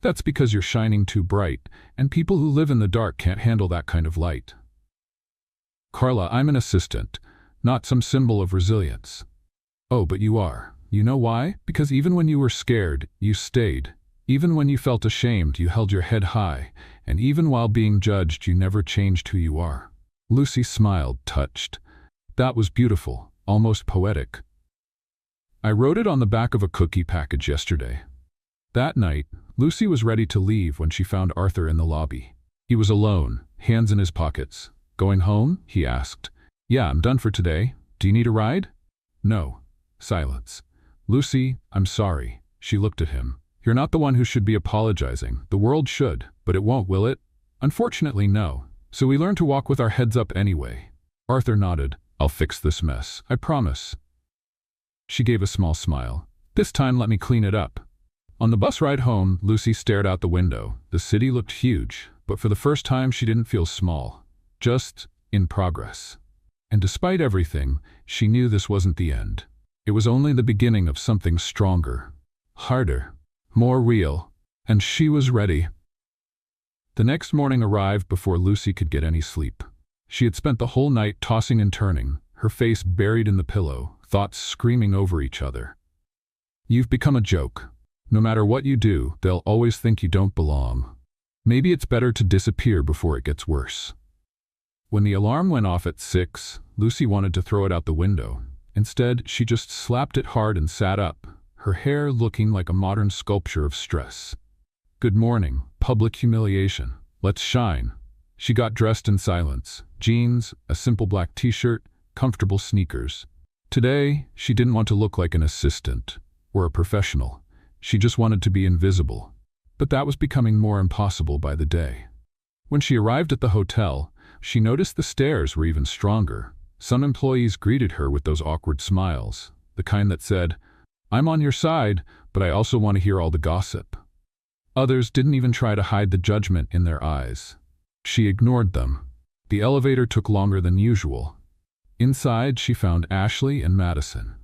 That's because you're shining too bright, and people who live in the dark can't handle that kind of light. Carla, I'm an assistant, not some symbol of resilience. Oh, but you are. You know why? Because even when you were scared, you stayed. Even when you felt ashamed, you held your head high, and even while being judged, you never changed who you are. Lucy smiled, touched. That was beautiful, almost poetic. I wrote it on the back of a cookie package yesterday. That night, Lucy was ready to leave when she found Arthur in the lobby. He was alone, hands in his pockets. Going home? He asked. Yeah, I'm done for today. Do you need a ride? No. Silence. Lucy, I'm sorry. She looked at him. You're not the one who should be apologizing. The world should, but it won't, will it? Unfortunately, no. So we learn to walk with our heads up anyway. Arthur nodded. I'll fix this mess. I promise. She gave a small smile. This time let me clean it up. On the bus ride home, Lucy stared out the window. The city looked huge, but for the first time she didn't feel small. Just in progress. And despite everything, she knew this wasn't the end. It was only the beginning of something stronger, harder, more real, and she was ready. The next morning arrived before Lucy could get any sleep. She had spent the whole night tossing and turning, her face buried in the pillow, thoughts screaming over each other. You've become a joke. No matter what you do, they'll always think you don't belong. Maybe it's better to disappear before it gets worse. When the alarm went off at 6, Lucy wanted to throw it out the window. Instead, she just slapped it hard and sat up, her hair looking like a modern sculpture of stress. Good morning, public humiliation. Let's shine. She got dressed in silence. Jeans, a simple black t-shirt, comfortable sneakers. Today, she didn't want to look like an assistant or a professional. She just wanted to be invisible. But that was becoming more impossible by the day. When she arrived at the hotel, she noticed the stares were even stronger. Some employees greeted her with those awkward smiles, the kind that said, I'm on your side, but I also want to hear all the gossip. Others didn't even try to hide the judgment in their eyes. She ignored them. The elevator took longer than usual. Inside, she found Ashley and Madison.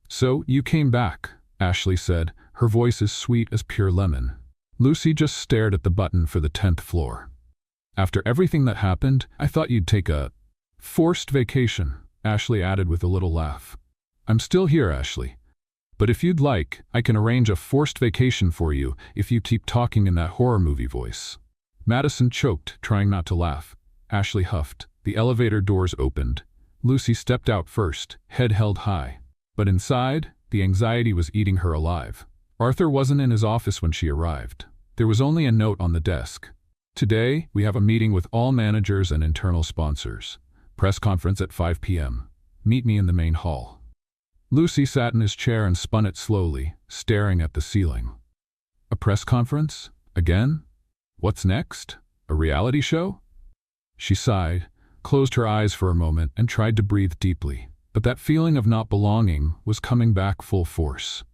So, you came back, Ashley said, her voice as sweet as pure lemon. Lucy just stared at the button for the 10th floor. After everything that happened, I thought you'd take a forced vacation, Ashley added with a little laugh. I'm still here, Ashley. But if you'd like, I can arrange a forced vacation for you if you keep talking in that horror movie voice. Madison choked, trying not to laugh. Ashley huffed. The elevator doors opened. Lucy stepped out first, head held high. But inside, the anxiety was eating her alive. Arthur wasn't in his office when she arrived. There was only a note on the desk. Today, we have a meeting with all managers and internal sponsors. Press conference at 5 p.m. Meet me in the main hall. Lucy sat in his chair and spun it slowly, staring at the ceiling. A press conference? Again? What's next? A reality show? She sighed, closed her eyes for a moment, and tried to breathe deeply. But that feeling of not belonging was coming back full force.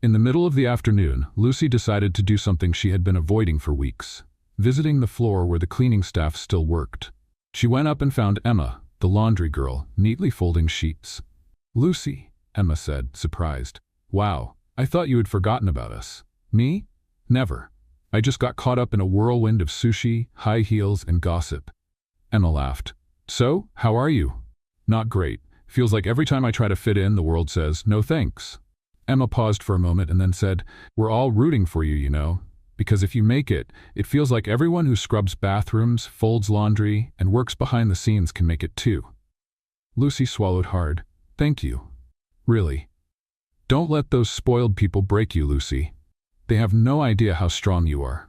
In the middle of the afternoon, Lucy decided to do something she had been avoiding for weeks, visiting the floor where the cleaning staff still worked. She went up and found Emma, the laundry girl, neatly folding sheets. Lucy, Emma said, surprised. Wow, I thought you had forgotten about us. Me? Never. I just got caught up in a whirlwind of sushi, high heels, and gossip. Emma laughed. So, how are you? Not great. Feels like every time I try to fit in, the world says, no thanks. Emma paused for a moment and then said, we're all rooting for you, you know. Because if you make it, it feels like everyone who scrubs bathrooms, folds laundry, and works behind the scenes can make it too. Lucy swallowed hard. Thank you. Really. Don't let those spoiled people break you, Lucy. They have no idea how strong you are.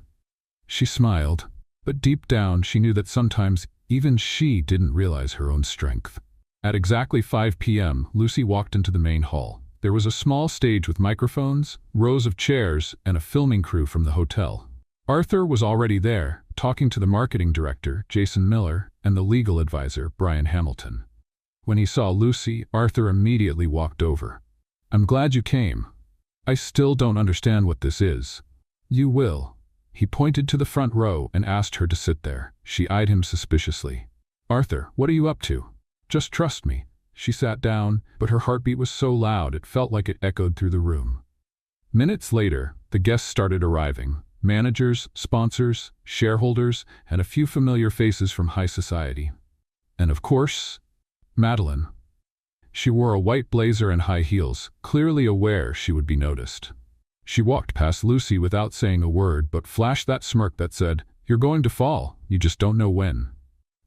She smiled, but deep down she knew that sometimes even she didn't realize her own strength. At exactly 5 p.m., Lucy walked into the main hall. There was a small stage with microphones, rows of chairs, and a filming crew from the hotel. Arthur was already there, talking to the marketing director, Jason Miller, and the legal advisor, Brian Hamilton. When he saw Lucy, Arthur immediately walked over. I'm glad you came. I still don't understand what this is. You will. He pointed to the front row and asked her to sit there. She eyed him suspiciously. Arthur, what are you up to? Just trust me. She sat down, but her heartbeat was so loud it felt like it echoed through the room. Minutes later, the guests started arriving. Managers, sponsors, shareholders, and a few familiar faces from high society. And of course, Madeline. She wore a white blazer and high heels, clearly aware she would be noticed. She walked past Lucy without saying a word but flashed that smirk that said, "You're going to fall, you just don't know when."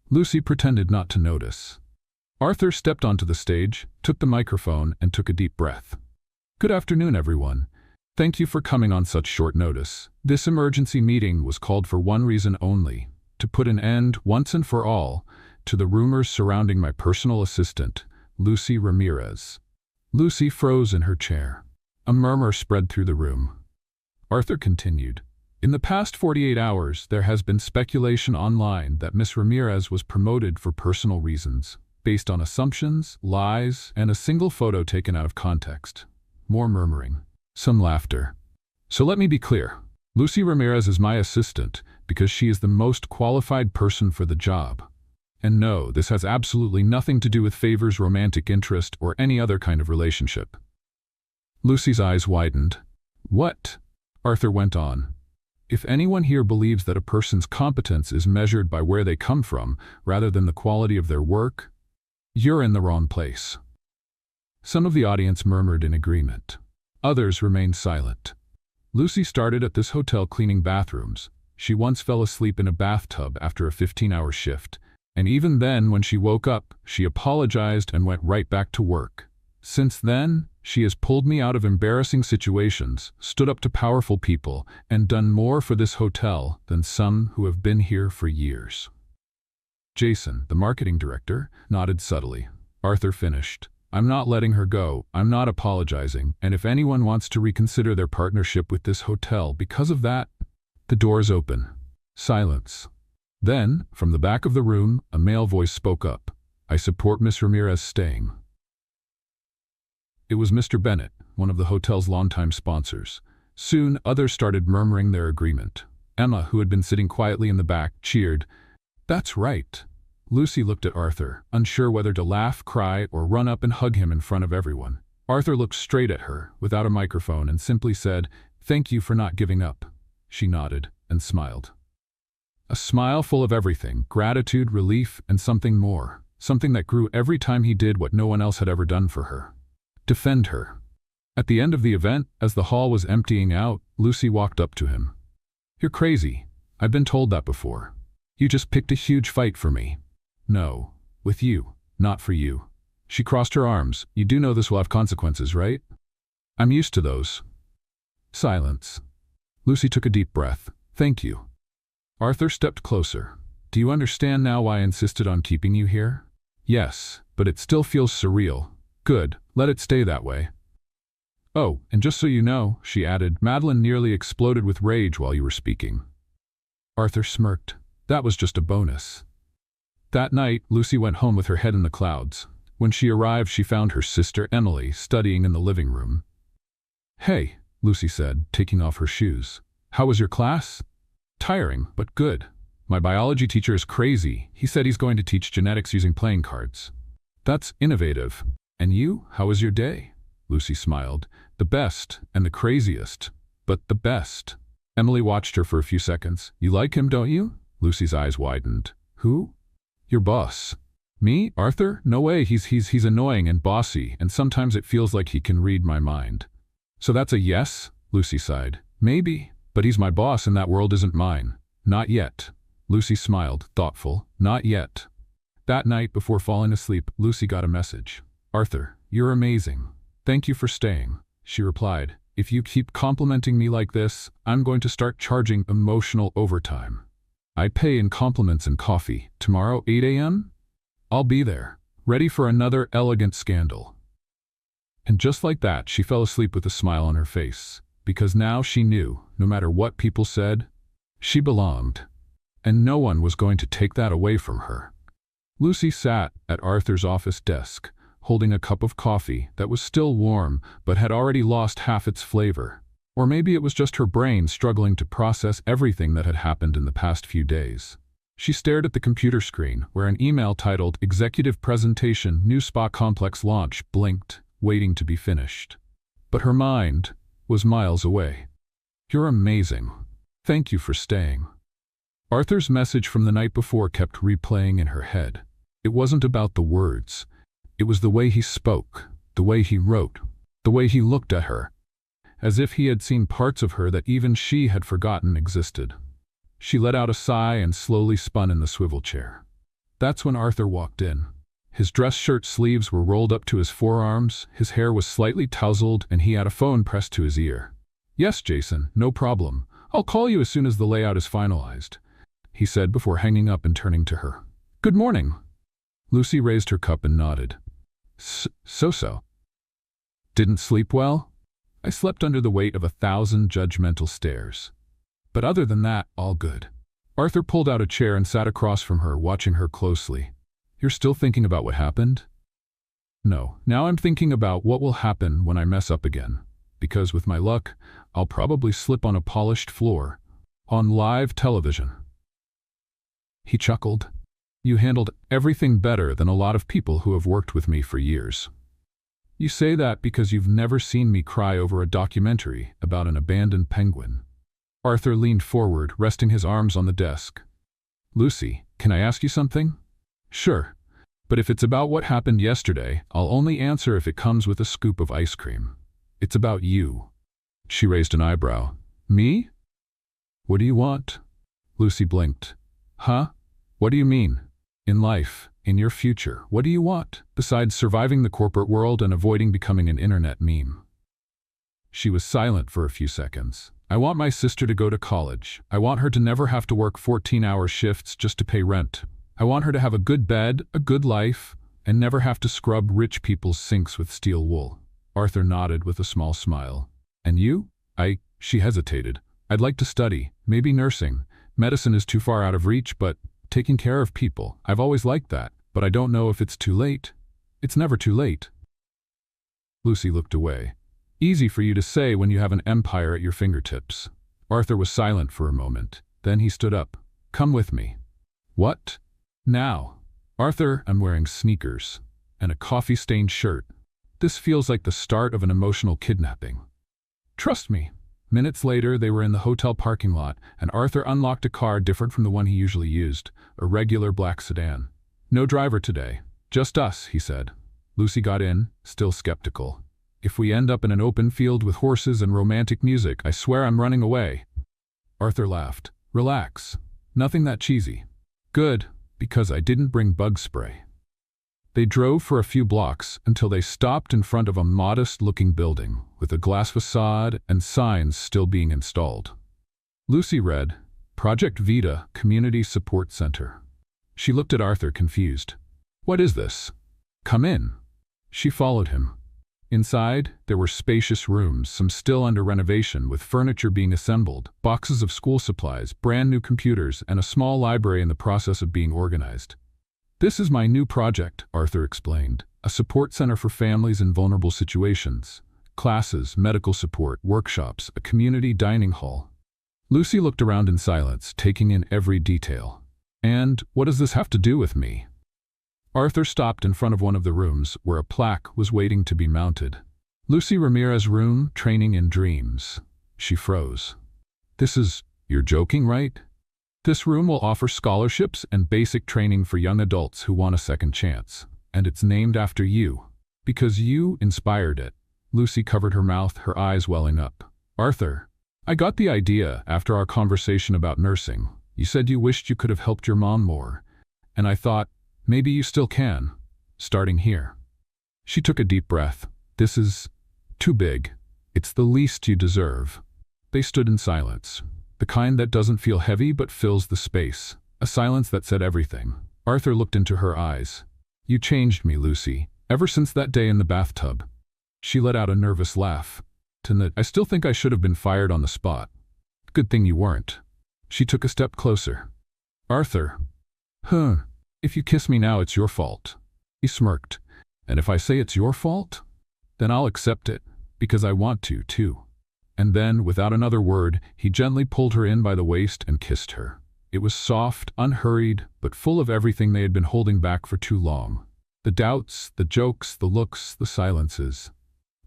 Lucy pretended not to notice. Arthur stepped onto the stage, took the microphone, and took a deep breath. Good afternoon, everyone. Thank you for coming on such short notice. This emergency meeting was called for one reason only, to put an end, once and for all, to the rumors surrounding my personal assistant, Lucy Ramirez. Lucy froze in her chair. A murmur spread through the room. Arthur continued. In the past 48 hours, there has been speculation online that Miss Ramirez was promoted for personal reasons, based on assumptions, lies, and a single photo taken out of context. More murmuring. Some laughter. So let me be clear. Lucy Ramirez is my assistant because she is the most qualified person for the job. And no, this has absolutely nothing to do with favors, romantic interest, or any other kind of relationship. Lucy's eyes widened. What? Arthur went on. If anyone here believes that a person's competence is measured by where they come from rather than the quality of their work, you're in the wrong place. Some of the audience murmured in agreement. Others remained silent. Lucy started at this hotel cleaning bathrooms. She once fell asleep in a bathtub after a 15-hour shift, and even then, when she woke up, she apologized and went right back to work. Since then, she has pulled me out of embarrassing situations, stood up to powerful people, and done more for this hotel than some who have been here for years. Jason, the marketing director, nodded subtly. Arthur finished. I'm not letting her go, I'm not apologizing, and if anyone wants to reconsider their partnership with this hotel because of that, the door's open. Silence. Then, from the back of the room, a male voice spoke up. I support Miss Ramirez staying. It was Mr. Bennett, one of the hotel's longtime sponsors. Soon, others started murmuring their agreement. Emma, who had been sitting quietly in the back, cheered. That's right. Lucy looked at Arthur, unsure whether to laugh, cry, or run up and hug him in front of everyone. Arthur looked straight at her, without a microphone, and simply said, Thank you for not giving up. She nodded and smiled. A smile full of everything, gratitude, relief, and something more. Something that grew every time he did what no one else had ever done for her. Defend her. At the end of the event, as the hall was emptying out, Lucy walked up to him. You're crazy. I've been told that before. You just picked a huge fight for me. No, with you, not for you. She crossed her arms. You do know this will have consequences, right? I'm used to those. Silence. Lucy took a deep breath. Thank you. Arthur stepped closer. Do you understand now why I insisted on keeping you here? Yes, but it still feels surreal. Good, let it stay that way. Oh, and just so you know, she added, Madeline nearly exploded with rage while you were speaking. Arthur smirked. That was just a bonus. That night, Lucy went home with her head in the clouds. When she arrived, she found her sister Emily studying in the living room. Hey, Lucy said, taking off her shoes. How was your class? Tiring, but good. My biology teacher is crazy. He said he's going to teach genetics using playing cards. That's innovative. And you, how was your day? Lucy smiled. The best and the craziest, but the best. Emily watched her for a few seconds. You like him, don't you? Lucy's eyes widened. Who? Your boss. Me? Arthur? No way, he's annoying and bossy, and sometimes it feels like he can read my mind. So that's a yes? Lucy sighed. Maybe, but he's my boss and that world isn't mine. Not yet. Lucy smiled, thoughtful. Not yet. That night, before falling asleep, Lucy got a message. "Arthur, you're amazing. Thank you for staying," she replied. "If you keep complimenting me like this, I'm going to start charging emotional overtime. I pay in compliments and coffee. Tomorrow, 8 a.m.? I'll be there, ready for another elegant scandal." And just like that, she fell asleep with a smile on her face, because now she knew, no matter what people said, she belonged, and no one was going to take that away from her. Lucy sat at Arthur's office desk, holding a cup of coffee that was still warm but had already lost half its flavor. Or maybe it was just her brain struggling to process everything that had happened in the past few days. She stared at the computer screen, where an email titled "Executive Presentation, New Spa Complex Launch" blinked, waiting to be finished. But her mind was miles away. "You're amazing. Thank you for staying." Arthur's message from the night before kept replaying in her head. It wasn't about the words. It was the way he spoke, the way he wrote, the way he looked at her, as if he had seen parts of her that even she had forgotten existed. She let out a sigh and slowly spun in the swivel chair. That's when Arthur walked in. His dress shirt sleeves were rolled up to his forearms, his hair was slightly tousled, and he had a phone pressed to his ear. "Yes, Jason, no problem. I'll call you as soon as the layout is finalized," he said before hanging up and turning to her. "Good morning." Lucy raised her cup and nodded. So. "Didn't sleep well?" "I slept under the weight of 1,000 judgmental stares. But other than that, all good." Arthur pulled out a chair and sat across from her, watching her closely. "You're still thinking about what happened?" "No, now I'm thinking about what will happen when I mess up again. Because with my luck, I'll probably slip on a polished floor, on live television." He chuckled. "You handled everything better than a lot of people who have worked with me for years." "You say that because you've never seen me cry over a documentary about an abandoned penguin." Arthur leaned forward, resting his arms on the desk. "Lucy, can I ask you something?" "Sure. But if it's about what happened yesterday, I'll only answer if it comes with a scoop of ice cream. It's about you." She raised an eyebrow. "Me? What do you want?" Lucy blinked. "Huh? What do you mean? In life, in your future, what do you want, besides surviving the corporate world and avoiding becoming an internet meme?" She was silent for a few seconds. "I want my sister to go to college. I want her to never have to work 14-hour shifts just to pay rent. I want her to have a good bed, a good life, and never have to scrub rich people's sinks with steel wool." Arthur nodded with a small smile. "And you?" She hesitated. "I'd like to study, maybe nursing. Medicine is too far out of reach, but taking care of people, I've always liked that, but I don't know if it's too late." "It's never too late." Lucy looked away. "Easy for you to say when you have an empire at your fingertips." Arthur was silent for a moment. Then he stood up. "Come with me." "What? Now?" "Arthur, I'm wearing sneakers and a coffee-stained shirt. This feels like the start of an emotional kidnapping. Trust me." Minutes later, they were in the hotel parking lot, and Arthur unlocked a car different from the one he usually used, a regular black sedan. "No driver today. Just us," he said. Lucy got in, still skeptical. "If we end up in an open field with horses and romantic music, I swear I'm running away." Arthur laughed. "Relax. Nothing that cheesy." "Good, because I didn't bring bug spray." They drove for a few blocks until they stopped in front of a modest-looking building with a glass facade and signs still being installed. Lucy read, "Project Vita Community Support Center." She looked at Arthur, confused. "What is this?" "Come in." She followed him. Inside, there were spacious rooms, some still under renovation, with furniture being assembled, boxes of school supplies, brand new computers, and a small library in the process of being organized. "This is my new project," Arthur explained. "A support center for families in vulnerable situations. Classes, medical support, workshops, a community dining hall." Lucy looked around in silence, taking in every detail. "And what does this have to do with me?" Arthur stopped in front of one of the rooms, where a plaque was waiting to be mounted. "Lucy Ramirez Room, Training in Dreams." She froze. You're joking, right? This room will offer scholarships and basic training for young adults who want a second chance. And it's named after you. Because you inspired it." Lucy covered her mouth, her eyes welling up. "Arthur, I got the idea after our conversation about nursing. You said you wished you could have helped your mom more. And I thought, Maybe you still can, starting here. She took a deep breath. This is too big. It's the least you deserve. They stood in silence, the kind that doesn't feel heavy but fills the space, a silence that said everything. Arthur looked into her eyes. You changed me, Lucy, ever since that day in the bathtub. She let out a nervous laugh. I still think I should have been fired on the spot. Good thing you weren't. She took a step closer. Arthur. If you kiss me now, it's your fault. He smirked. And if I say it's your fault, then I'll accept it, because I want to, too. And then, without another word, he gently pulled her in by the waist and kissed her. It was soft, unhurried, but full of everything they had been holding back for too long. The doubts, the jokes, the looks, the silences.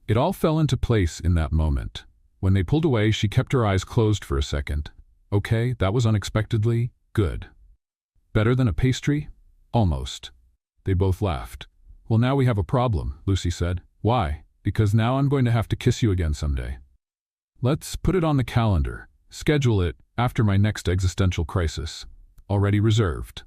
It all fell into place in that moment. When they pulled away, she kept her eyes closed for a second. Okay, that was unexpectedly good. Better than a pastry? Almost. They both laughed. Well, now we have a problem, Lucy said. Why? Because now I'm going to have to kiss you again someday. Let's put it on the calendar. Schedule it after my next existential crisis. Already reserved.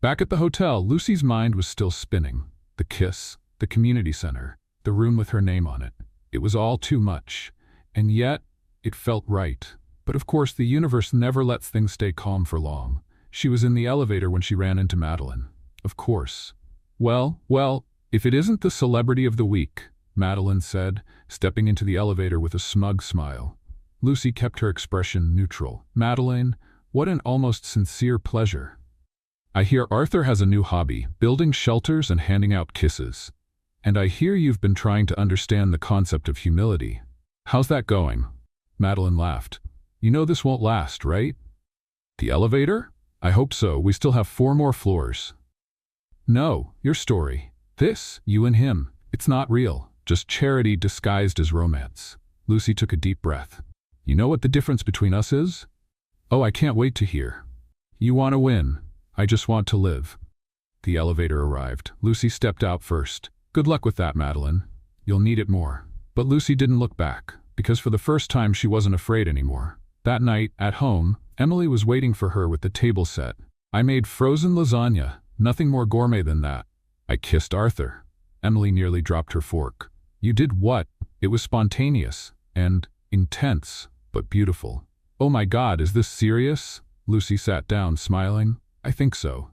Back at the hotel, Lucy's mind was still spinning. The kiss, the community center, the room with her name on it. It was all too much. And yet, it felt right. But of course, the universe never lets things stay calm for long. She was in the elevator when she ran into Madeline. Of course. Well, if it isn't the celebrity of the week, Madeline said, stepping into the elevator with a smug smile. Lucy kept her expression neutral. Madeline, what an almost sincere pleasure. I hear Arthur has a new hobby, building shelters and handing out kisses. And I hear you've been trying to understand the concept of humility. How's that going? Madeline laughed. You know this won't last, right? The elevator? I hope so. We still have 4 more floors. No, your story. This, you and him. It's not real. Just charity disguised as romance. Lucy took a deep breath. You know what the difference between us is? Oh, I can't wait to hear. You want to win. I just want to live. The elevator arrived. Lucy stepped out first. Good luck with that, Madeline. You'll need it more. But Lucy didn't look back, because for the first time she wasn't afraid anymore. That night, at home, Emily was waiting for her with the table set. I made frozen lasagna. Nothing more gourmet than that. I kissed Arthur. Emily nearly dropped her fork. You did what? It was spontaneous and intense, but beautiful. Oh my God, is this serious? Lucy sat down, smiling. I think so.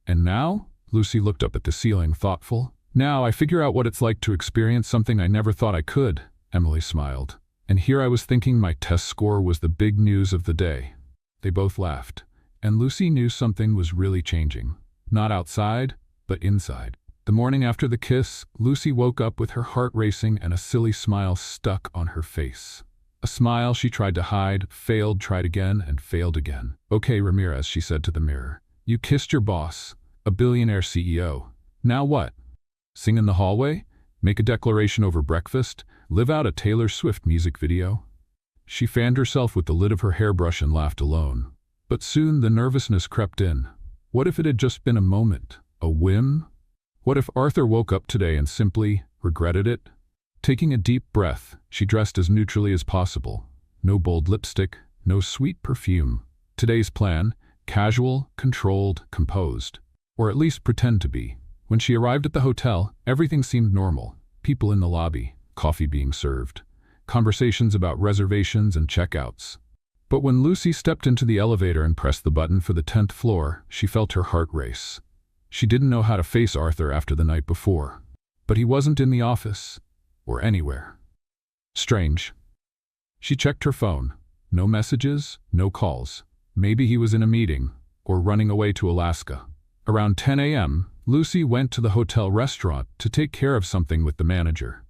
And now? Lucy looked up at the ceiling, thoughtful. Now I figure out what it's like to experience something I never thought I could. Emily smiled. And here I was thinking my test score was the big news of the day. They both laughed. And Lucy knew something was really changing. Not outside, but inside. The morning after the kiss, Lucy woke up with her heart racing and a silly smile stuck on her face. A smile she tried to hide, failed, tried again, and failed again. Okay, Ramirez, she said to the mirror. You kissed your boss, a billionaire CEO. Now what? Sing in the hallway? Make a declaration over breakfast? Live out a Taylor Swift music video? She fanned herself with the lid of her hairbrush and laughed alone. But soon the nervousness crept in. What if it had just been a moment? A whim? What if Arthur woke up today and simply regretted it? Taking a deep breath, she dressed as neutrally as possible. No bold lipstick, no sweet perfume. Today's plan, casual, controlled, composed. Or at least pretend to be. When she arrived at the hotel, everything seemed normal. People in the lobby, coffee being served, conversations about reservations and checkouts. But when Lucy stepped into the elevator and pressed the button for the 10th floor, she felt her heart race. She didn't know how to face Arthur after the night before. But he wasn't in the office, or anywhere. Strange. She checked her phone. No messages, no calls. Maybe he was in a meeting, or running away to Alaska. Around 10 a.m., Lucy went to the hotel restaurant to take care of something with the manager.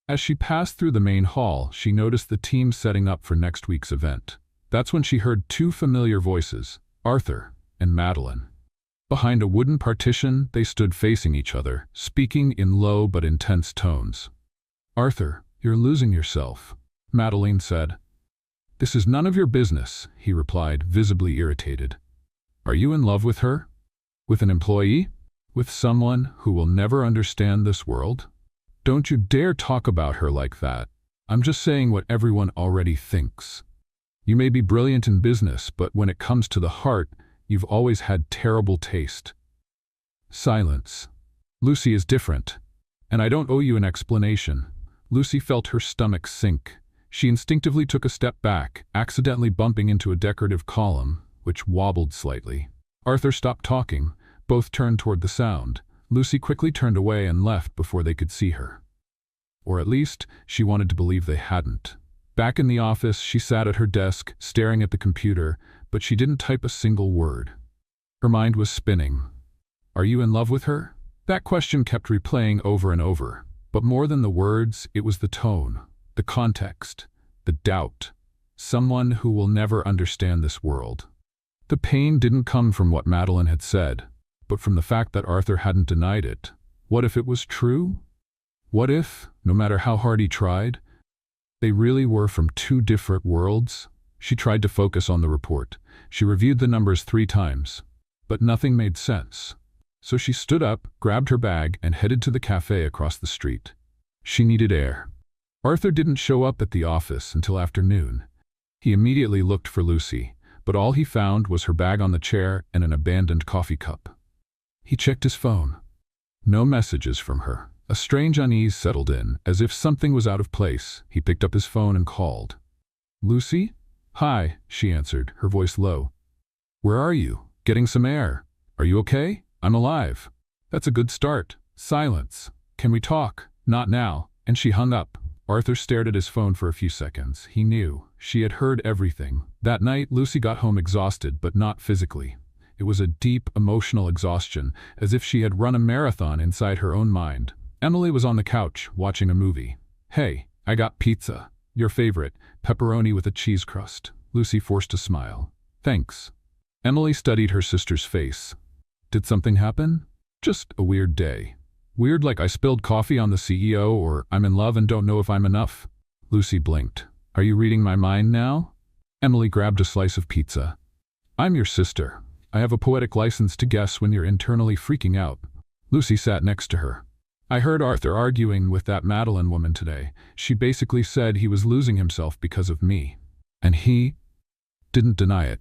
As she passed through the main hall, she noticed the team setting up for next week's event. That's when she heard 2 familiar voices, Arthur and Madeline. Behind a wooden partition, they stood facing each other, speaking in low but intense tones. Arthur, you're losing yourself, Madeline said. This is none of your business, he replied, visibly irritated. Are you in love with her? With an employee? With someone who will never understand this world? Don't you dare talk about her like that. I'm just saying what everyone already thinks. You may be brilliant in business, but when it comes to the heart, you've always had terrible taste. Silence. Lucy is different. And I don't owe you an explanation. Lucy felt her stomach sink. She instinctively took a step back, accidentally bumping into a decorative column, which wobbled slightly. Arthur stopped talking. Both turned toward the sound. Lucy quickly turned away and left before they could see her. Or at least, she wanted to believe they hadn't. Back in the office, she sat at her desk, staring at the computer, but she didn't type a single word. Her mind was spinning. Are you in love with her? That question kept replaying over and over. But more than the words, it was the tone, the context, the doubt. Someone who will never understand this world. The pain didn't come from what Madeline had said, but from the fact that Arthur hadn't denied it. What if it was true? What if, no matter how hard he tried, they really were from two different worlds? She tried to focus on the report. She reviewed the numbers 3 times, but nothing made sense. So she stood up, grabbed her bag, and headed to the cafe across the street. She needed air. Arthur didn't show up at the office until afternoon. He immediately looked for Lucy, but all he found was her bag on the chair and an abandoned coffee cup. He checked his phone. No messages from her. A strange unease settled in, as if something was out of place. He picked up his phone and called. Lucy? Hi, she answered, her voice low. Where are you? Getting some air. Are you okay? I'm alive. That's a good start. Silence. Can we talk? Not now. And she hung up. Arthur stared at his phone for a few seconds. He knew. She had heard everything. That night, Lucy got home exhausted, but not physically. It was a deep, emotional exhaustion, as if she had run a marathon inside her own mind. Emily was on the couch, watching a movie. Hey, I got pizza. Your favorite, pepperoni with a cheese crust. Lucy forced a smile. Thanks. Emily studied her sister's face. Did something happen? Just a weird day. Weird like I spilled coffee on the CEO or I'm in love and don't know if I'm enough? Lucy blinked. Are you reading my mind now? Emily grabbed a slice of pizza. I'm your sister. I have a poetic license to guess when you're internally freaking out. Lucy sat next to her. I heard Arthur arguing with that Madeline woman today. She basically said he was losing himself because of me. And he didn't deny it.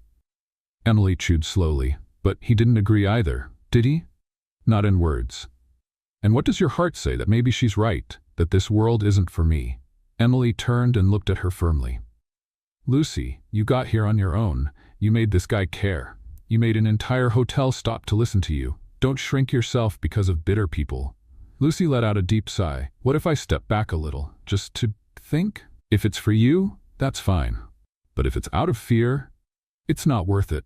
Emily chewed slowly. But he didn't agree either, did he? Not in words. And what does your heart say that maybe she's right, that this world isn't for me? Emily turned and looked at her firmly. Lucy, you got here on your own. You made this guy care. You made an entire hotel stop to listen to you. Don't shrink yourself because of bitter people. Lucy let out a deep sigh. What if I step back a little, just to think? If it's for you, that's fine. But if it's out of fear, it's not worth it.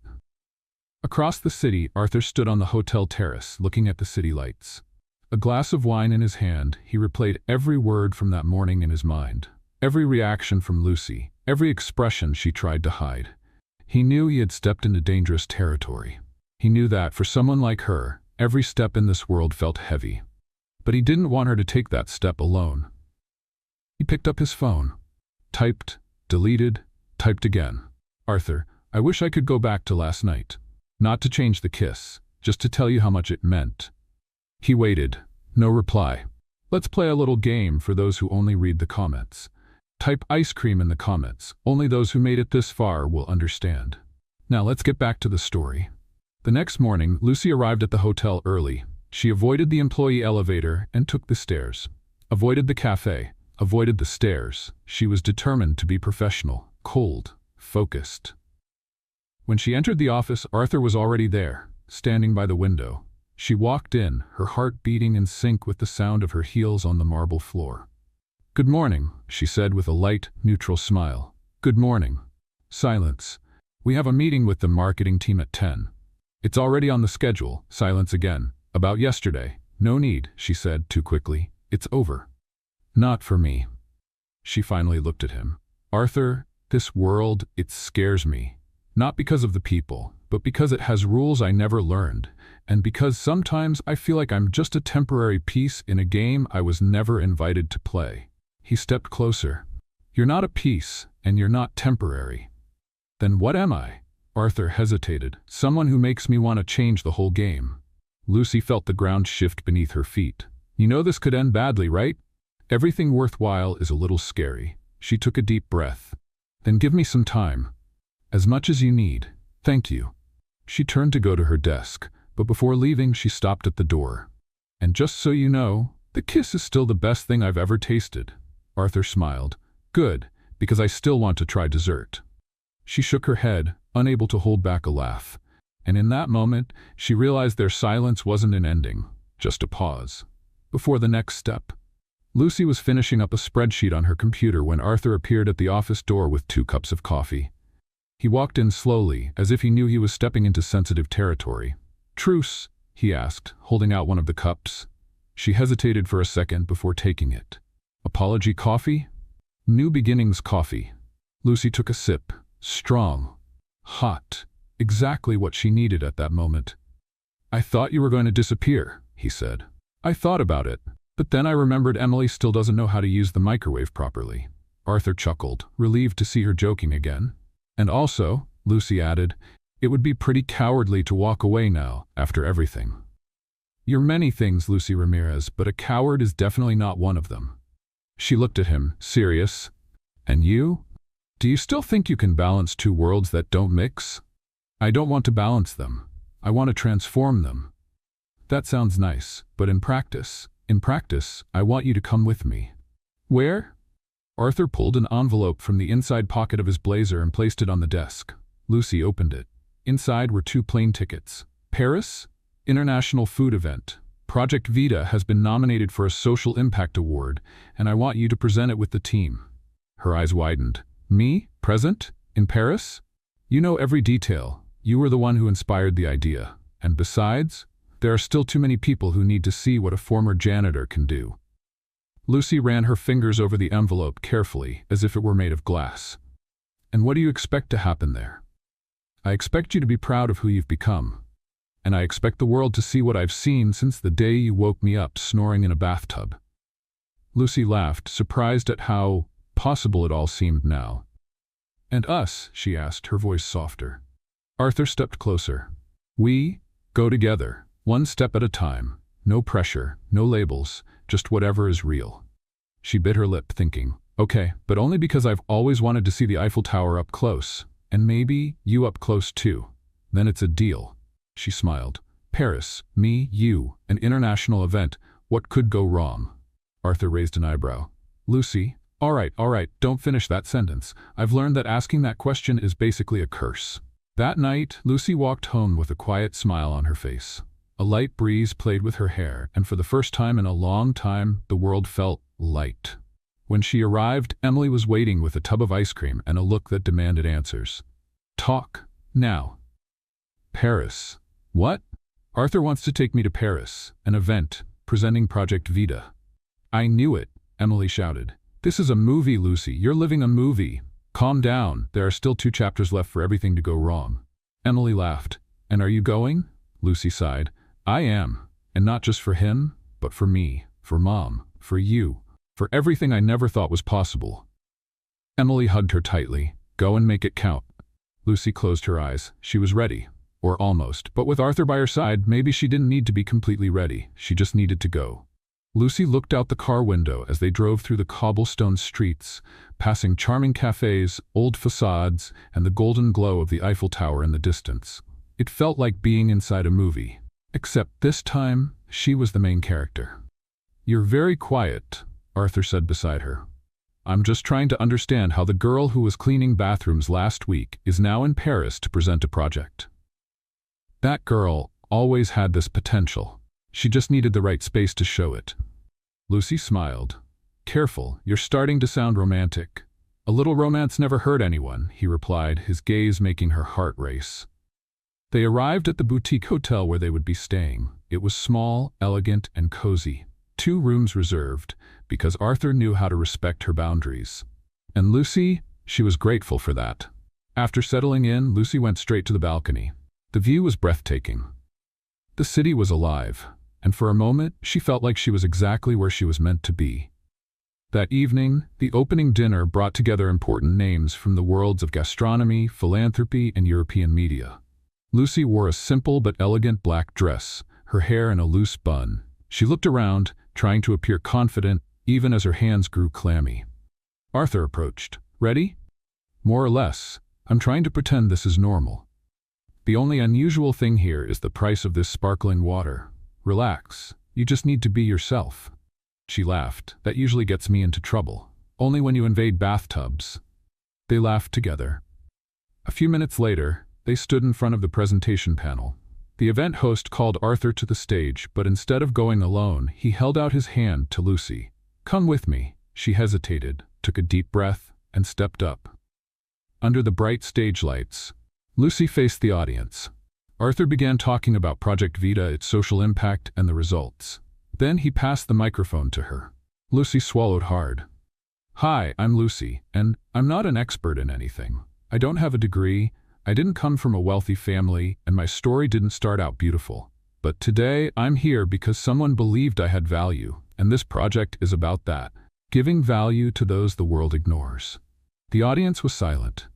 Across the city, Arthur stood on the hotel terrace, looking at the city lights. A glass of wine in his hand, he replayed every word from that morning in his mind. Every reaction from Lucy, every expression she tried to hide. He knew he had stepped into dangerous territory. He knew that, for someone like her, every step in this world felt heavy. But he didn't want her to take that step alone. He picked up his phone. Typed, deleted, typed again. Arthur, I wish I could go back to last night. Not to change the kiss, just to tell you how much it meant. He waited. No reply. Let's play a little game for those who only read the comments. Type ice cream in the comments. Only those who made it this far will understand. Now let's get back to the story. The next morning, Lucy arrived at the hotel early. She avoided the employee elevator and took the stairs. Avoided the cafe. Avoided the stairs. She was determined to be professional, cold, focused. When she entered the office, Arthur was already there, standing by the window. She walked in, her heart beating in sync with the sound of her heels on the marble floor. Good morning, she said with a light, neutral smile. Good morning. Silence. We have a meeting with the marketing team at 10. It's already on the schedule. Silence again. About yesterday. No need, she said too quickly. It's over. Not for me. She finally looked at him. Arthur, this world, it scares me. Not because of the people, but because it has rules I never learned, and because sometimes I feel like I'm just a temporary piece in a game I was never invited to play. He stepped closer. You're not a piece, and you're not temporary. Then what am I? Arthur hesitated. Someone who makes me want to change the whole game. Lucy felt the ground shift beneath her feet. You know this could end badly, right? Everything worthwhile is a little scary. She took a deep breath. Then give me some time. As much as you need. Thank you. She turned to go to her desk, but before leaving she stopped at the door. "And just so you know, the kiss is still the best thing I've ever tasted." Arthur smiled. "Good, because I still want to try dessert." She shook her head, unable to hold back a laugh. And in that moment, she realized their silence wasn't an ending, just a pause. Before the next step. Lucy was finishing up a spreadsheet on her computer when Arthur appeared at the office door with 2 cups of coffee. He walked in slowly, as if he knew he was stepping into sensitive territory. "Truce?" he asked, holding out one of the cups. She hesitated for a second before taking it. "Apology coffee?" "New beginnings coffee." Lucy took a sip. Strong. Hot. Exactly what she needed at that moment. "I thought you were going to disappear," he said. "I thought about it, but then I remembered Emily still doesn't know how to use the microwave properly." Arthur chuckled, relieved to see her joking again. "And also," Lucy added, "it would be pretty cowardly to walk away now, after everything." "You're many things, Lucy Ramirez, but a coward is definitely not one of them." She looked at him, serious. "And you? Do you still think you can balance 2 worlds that don't mix?" "I don't want to balance them. I want to transform them." "That sounds nice, but in practice, I want you to come with me." "Where?" Arthur pulled an envelope from the inside pocket of his blazer and placed it on the desk. Lucy opened it. Inside were 2 plane tickets. "Paris? International Food Event. Project Vita has been nominated for a Social Impact Award, and I want you to present it with the team." Her eyes widened. "Me? Present? In Paris? You know every detail. You were the one who inspired the idea. And besides, there are still too many people who need to see what a former janitor can do." Lucy ran her fingers over the envelope carefully, as if it were made of glass. "And what do you expect to happen there?" "I expect you to be proud of who you've become. And I expect the world to see what I've seen since the day you woke me up snoring in a bathtub." Lucy laughed, surprised at how possible it all seemed now. "And us?" she asked, her voice softer. Arthur stepped closer. "We go together, one step at a time. No pressure, no labels, just whatever is real." She bit her lip, thinking, "Okay, but only because I've always wanted to see the Eiffel Tower up close, and maybe you up close too. Then it's a deal." She smiled. "Paris, me, you, an international event. What could go wrong?" Arthur raised an eyebrow. "Lucy, all right, don't finish that sentence. I've learned that asking that question is basically a curse." That night, Lucy walked home with a quiet smile on her face. A light breeze played with her hair, and for the first time in a long time, the world felt light. When she arrived, Emily was waiting with a tub of ice cream and a look that demanded answers. "Talk, now." "Paris. What?" "Arthur wants to take me to Paris, an event, presenting Project Vita." "I knew it," Emily shouted. "This is a movie, Lucy. You're living a movie. Calm down, there are still 2 chapters left for everything to go wrong." Emily laughed. "And are you going?" Lucy sighed. "I am. And not just for him, but for me, for Mom, for you, for everything I never thought was possible." Emily hugged her tightly. "Go and make it count." Lucy closed her eyes. She was ready. Or almost. But with Arthur by her side, maybe she didn't need to be completely ready. She just needed to go. Lucy looked out the car window as they drove through the cobblestone streets, passing charming cafes, old facades, and the golden glow of the Eiffel Tower in the distance. It felt like being inside a movie. Except this time, she was the main character. "You're very quiet," Arthur said beside her. "I'm just trying to understand how the girl who was cleaning bathrooms last week is now in Paris to present a project." "That girl always had this potential. She just needed the right space to show it." Lucy smiled. "Careful, you're starting to sound romantic." "A little romance never hurt anyone," he replied, his gaze making her heart race. They arrived at the boutique hotel where they would be staying. It was small, elegant, and cozy. 2 rooms reserved, because Arthur knew how to respect her boundaries. And Lucy, she was grateful for that. After settling in, Lucy went straight to the balcony. The view was breathtaking. The city was alive, and for a moment, she felt like she was exactly where she was meant to be. That evening, the opening dinner brought together important names from the worlds of gastronomy, philanthropy, and European media. Lucy wore a simple but elegant black dress, her hair in a loose bun. She looked around, trying to appear confident, even as her hands grew clammy. Arthur approached. "Ready?" "More or less. I'm trying to pretend this is normal." The only unusual thing here is the price of this sparkling water. Relax. You just need to be yourself. She laughed. That usually gets me into trouble. Only when you invade bathtubs. They laughed together. A few minutes later, they stood in front of the presentation panel. The event host called Arthur to the stage, but instead of going alone, he held out his hand to Lucy. "Come with me." She hesitated, took a deep breath, and stepped up. Under the bright stage lights, Lucy faced the audience. Arthur began talking about Project Vita, its social impact, and the results. Then he passed the microphone to her. Lucy swallowed hard. "Hi, I'm Lucy, and I'm not an expert in anything. I don't have a degree, I didn't come from a wealthy family, and my story didn't start out beautiful. But today, I'm here because someone believed I had value, and this project is about that. Giving value to those the world ignores." The audience was silent.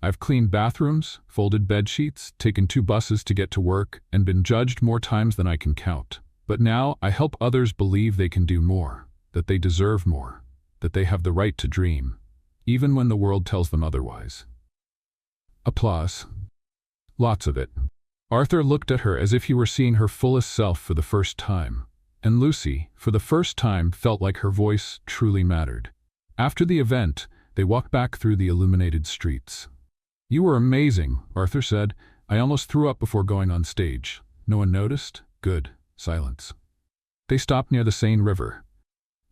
"I've cleaned bathrooms, folded bedsheets, taken 2 buses to get to work, and been judged more times than I can count. But now I help others believe they can do more, that they deserve more, that they have the right to dream, even when the world tells them otherwise." Applause. Lots of it. Arthur looked at her as if he were seeing her fullest self for the first time. And Lucy, for the first time, felt like her voice truly mattered. After the event, they walked back through the illuminated streets. "You were amazing," Arthur said. "I almost threw up before going on stage. No one noticed? Good." Silence. They stopped near the Seine River.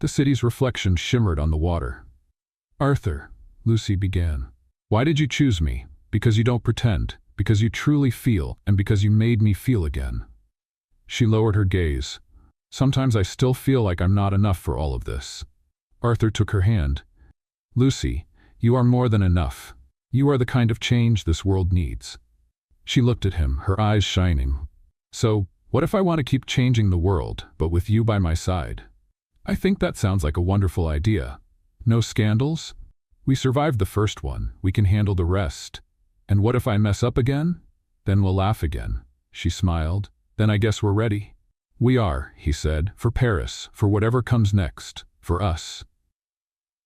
The city's reflection shimmered on the water. "Arthur," Lucy began, "why did you choose me? Because you don't pretend, because you truly feel, and because you made me feel again." She lowered her gaze. "Sometimes I still feel like I'm not enough for all of this." Arthur took her hand. "Lucy, you are more than enough. You are the kind of change this world needs." She looked at him, her eyes shining. "So, what if I want to keep changing the world, but with you by my side?" "I think that sounds like a wonderful idea. No scandals? We survived the first one, we can handle the rest. And what if I mess up again? Then we'll laugh again." She smiled. "Then I guess we're ready." "We are," he said, "for Paris, for whatever comes next, for us."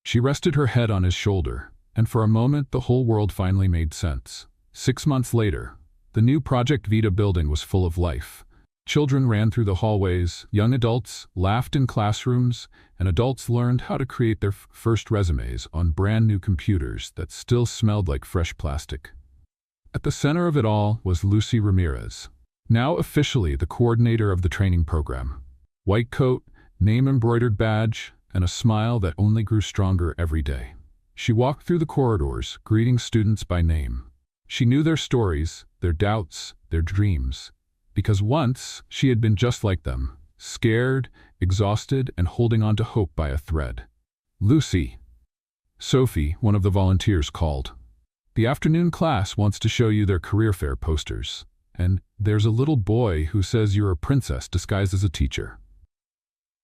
She rested her head on his shoulder, and for a moment the whole world finally made sense. 6 months later, the new Project Vita building was full of life. Children ran through the hallways, young adults laughed in classrooms, and adults learned how to create their first resumes on brand new computers that still smelled like fresh plastic. At the center of it all was Lucy Ramirez, now officially the coordinator of the training program. White coat, name-embroidered badge, and a smile that only grew stronger every day. She walked through the corridors, greeting students by name. She knew their stories, their doubts, their dreams. Because once, she had been just like them, scared, exhausted, and holding on to hope by a thread. "Lucy." Sophie, one of the volunteers, called. "The afternoon class wants to show you their career fair posters. And there's a little boy who says you're a princess disguised as a teacher.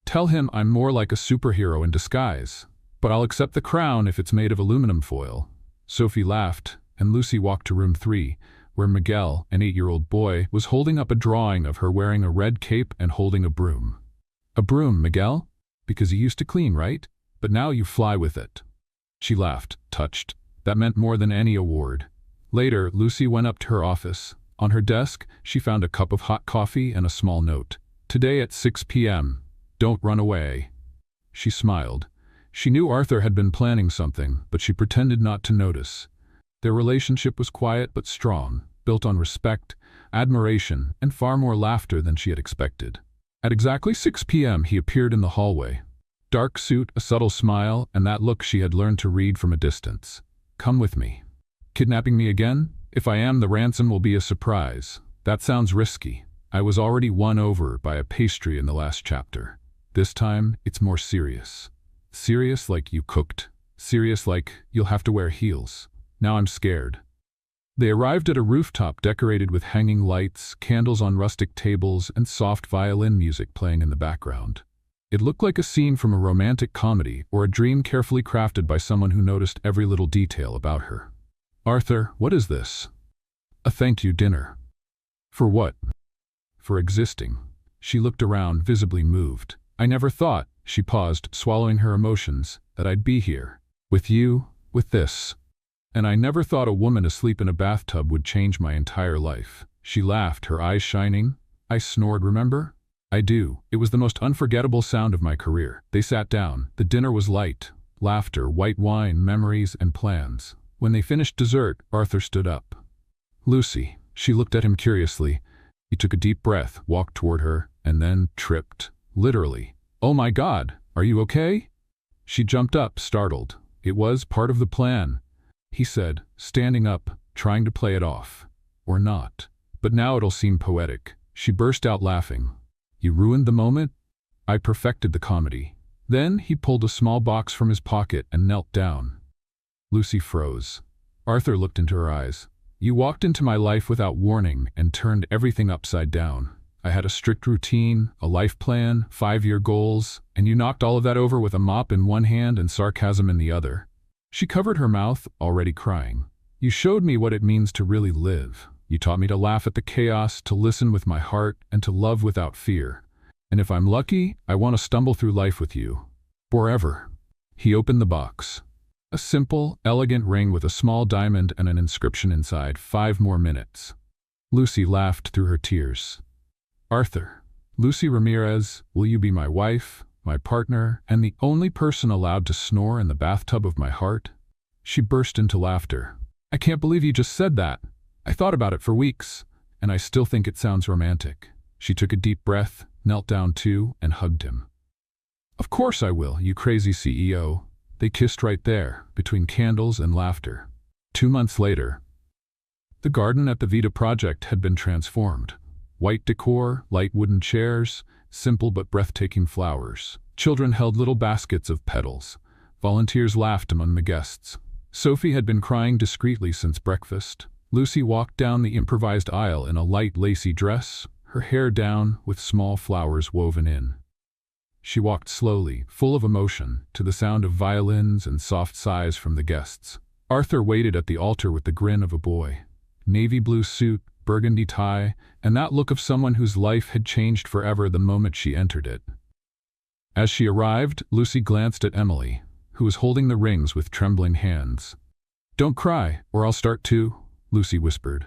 Tell him I'm more like a superhero in disguise, but I'll accept the crown if it's made of aluminum foil." Sophie laughed, and Lucy walked to room 3, where Miguel, an 8-year-old boy, was holding up a drawing of her wearing a red cape and holding a broom. "A broom, Miguel? Because you used to clean, right? But now you fly with it." She laughed, touched. That meant more than any award. Later, Lucy went up to her office. On her desk, she found a cup of hot coffee and a small note. "Today at 6 p.m. Don't run away." She smiled. She knew Arthur had been planning something, but she pretended not to notice. Their relationship was quiet but strong, built on respect, admiration, and far more laughter than she had expected. At exactly 6 p.m. he appeared in the hallway. Dark suit, a subtle smile, and that look she had learned to read from a distance. "Come with me." "Kidnapping me again? If I am, the ransom will be a surprise." "That sounds risky. I was already won over by a pastry in the last chapter. This time, it's more serious. Serious like you cooked. Serious like you'll have to wear heels. Now I'm scared." They arrived at a rooftop decorated with hanging lights, candles on rustic tables, and soft violin music playing in the background. It looked like a scene from a romantic comedy or a dream carefully crafted by someone who noticed every little detail about her. "Arthur, what is this?" "A thank you dinner." "For what?" "For existing." She looked around, visibly moved. "I never thought," she paused, swallowing her emotions, "that I'd be here. With you, with this." And I never thought a woman asleep in a bathtub would change my entire life. She laughed, her eyes shining. I snored, remember? I do. It was the most unforgettable sound of my career. They sat down. The dinner was light. Laughter, white wine, memories, and plans. When they finished dessert, Arthur stood up. Lucy. She looked at him curiously. He took a deep breath, walked toward her, and then tripped. Literally. Oh my God, are you okay? She jumped up, startled. It was part of the plan, he said, standing up, trying to play it off. Or not. But now it'll seem poetic. She burst out laughing. You ruined the moment? I perfected the comedy. Then he pulled a small box from his pocket and knelt down. Lucy froze. Arthur looked into her eyes. You walked into my life without warning and turned everything upside down. I had a strict routine, a life plan, 5-year goals, and you knocked all of that over with a mop in one hand and sarcasm in the other. She covered her mouth, already crying. You showed me what it means to really live. You taught me to laugh at the chaos, to listen with my heart, and to love without fear. And if I'm lucky, I want to stumble through life with you. Forever. He opened the box. A simple, elegant ring with a small diamond and an inscription inside, 5 more minutes. Lucy laughed through her tears. Arthur, Lucy Ramirez, will you be my wife, my partner, and the only person allowed to snore in the bathtub of my heart? She burst into laughter. I can't believe you just said that. I thought about it for weeks, and I still think it sounds romantic. She took a deep breath, knelt down too, and hugged him. Of course I will, you crazy CEO. They kissed right there, between candles and laughter. 2 months later, the garden at the Vita project had been transformed. White decor, light wooden chairs, simple but breathtaking flowers. Children held little baskets of petals. Volunteers laughed among the guests. Sophie had been crying discreetly since breakfast. Lucy walked down the improvised aisle in a light lacy dress, her hair down with small flowers woven in. She walked slowly, full of emotion, to the sound of violins and soft sighs from the guests. Arthur waited at the altar with the grin of a boy. Navy blue suit, burgundy tie, and that look of someone whose life had changed forever the moment she entered it. As she arrived, Lucy glanced at Emily, who was holding the rings with trembling hands. Don't cry, or I'll start too, Lucy whispered.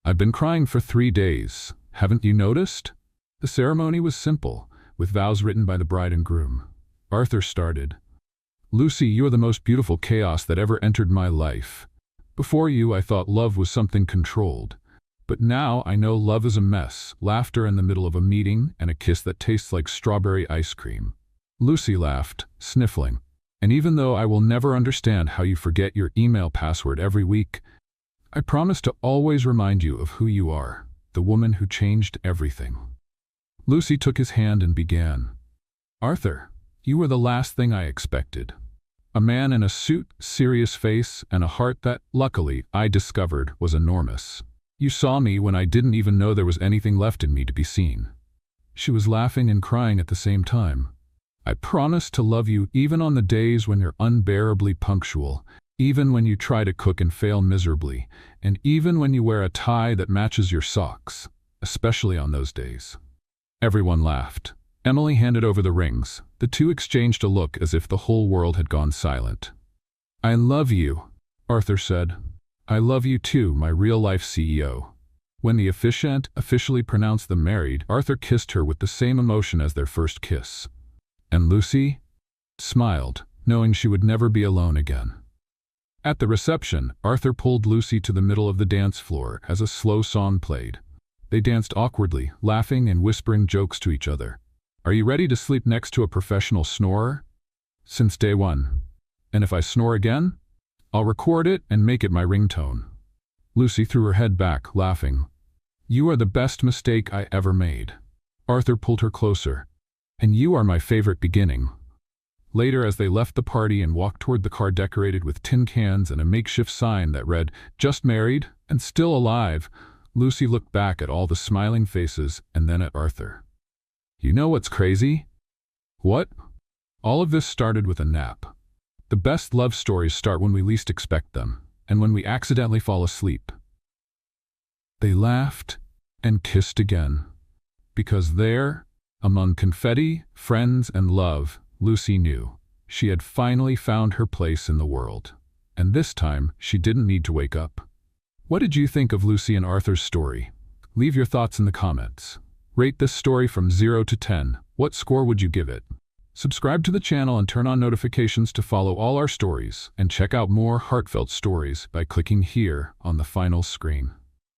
I've been crying for 3 days. Haven't you noticed? The ceremony was simple, with vows written by the bride and groom. Arthur started. Lucy, you're the most beautiful chaos that ever entered my life. Before you, I thought love was something controlled. But now I know love is a mess, laughter in the middle of a meeting, and a kiss that tastes like strawberry ice cream. Lucy laughed, sniffling. And even though I will never understand how you forget your email password every week, I promise to always remind you of who you are, the woman who changed everything. Lucy took his hand and began. Arthur, you were the last thing I expected. A man in a suit, serious face, and a heart that, luckily, I discovered was enormous. You saw me when I didn't even know there was anything left in me to be seen. She was laughing and crying at the same time. I promise to love you even on the days when you're unbearably punctual, even when you try to cook and fail miserably, and even when you wear a tie that matches your socks, especially on those days. Everyone laughed. Emily handed over the rings. The two exchanged a look as if the whole world had gone silent. I love you, Arthur said. I love you too, my real-life CEO. When the officiant officially pronounced them married, Arthur kissed her with the same emotion as their first kiss. And Lucy smiled, knowing she would never be alone again. At the reception, Arthur pulled Lucy to the middle of the dance floor as a slow song played. They danced awkwardly, laughing and whispering jokes to each other. Are you ready to sleep next to a professional snorer? Since day one. And if I snore again, I'll record it and make it my ringtone. Lucy threw her head back, laughing. You are the best mistake I ever made. Arthur pulled her closer. And you are my favorite beginning. Later, as they left the party and walked toward the car decorated with tin cans and a makeshift sign that read, Just married and still alive, Lucy looked back at all the smiling faces and then at Arthur. You know what's crazy? What? All of this started with a nap. The best love stories start when we least expect them, and when we accidentally fall asleep. They laughed and kissed again. Because there, among confetti, friends, and love, Lucy knew she had finally found her place in the world. and this time she didn't need to wake up. What did you think of Lucy and Arthur's story? Leave your thoughts in the comments. Rate this story from 0 to 10. What score would you give it? Subscribe to the channel and turn on notifications to follow all our stories, and check out more heartfelt stories by clicking here on the final screen.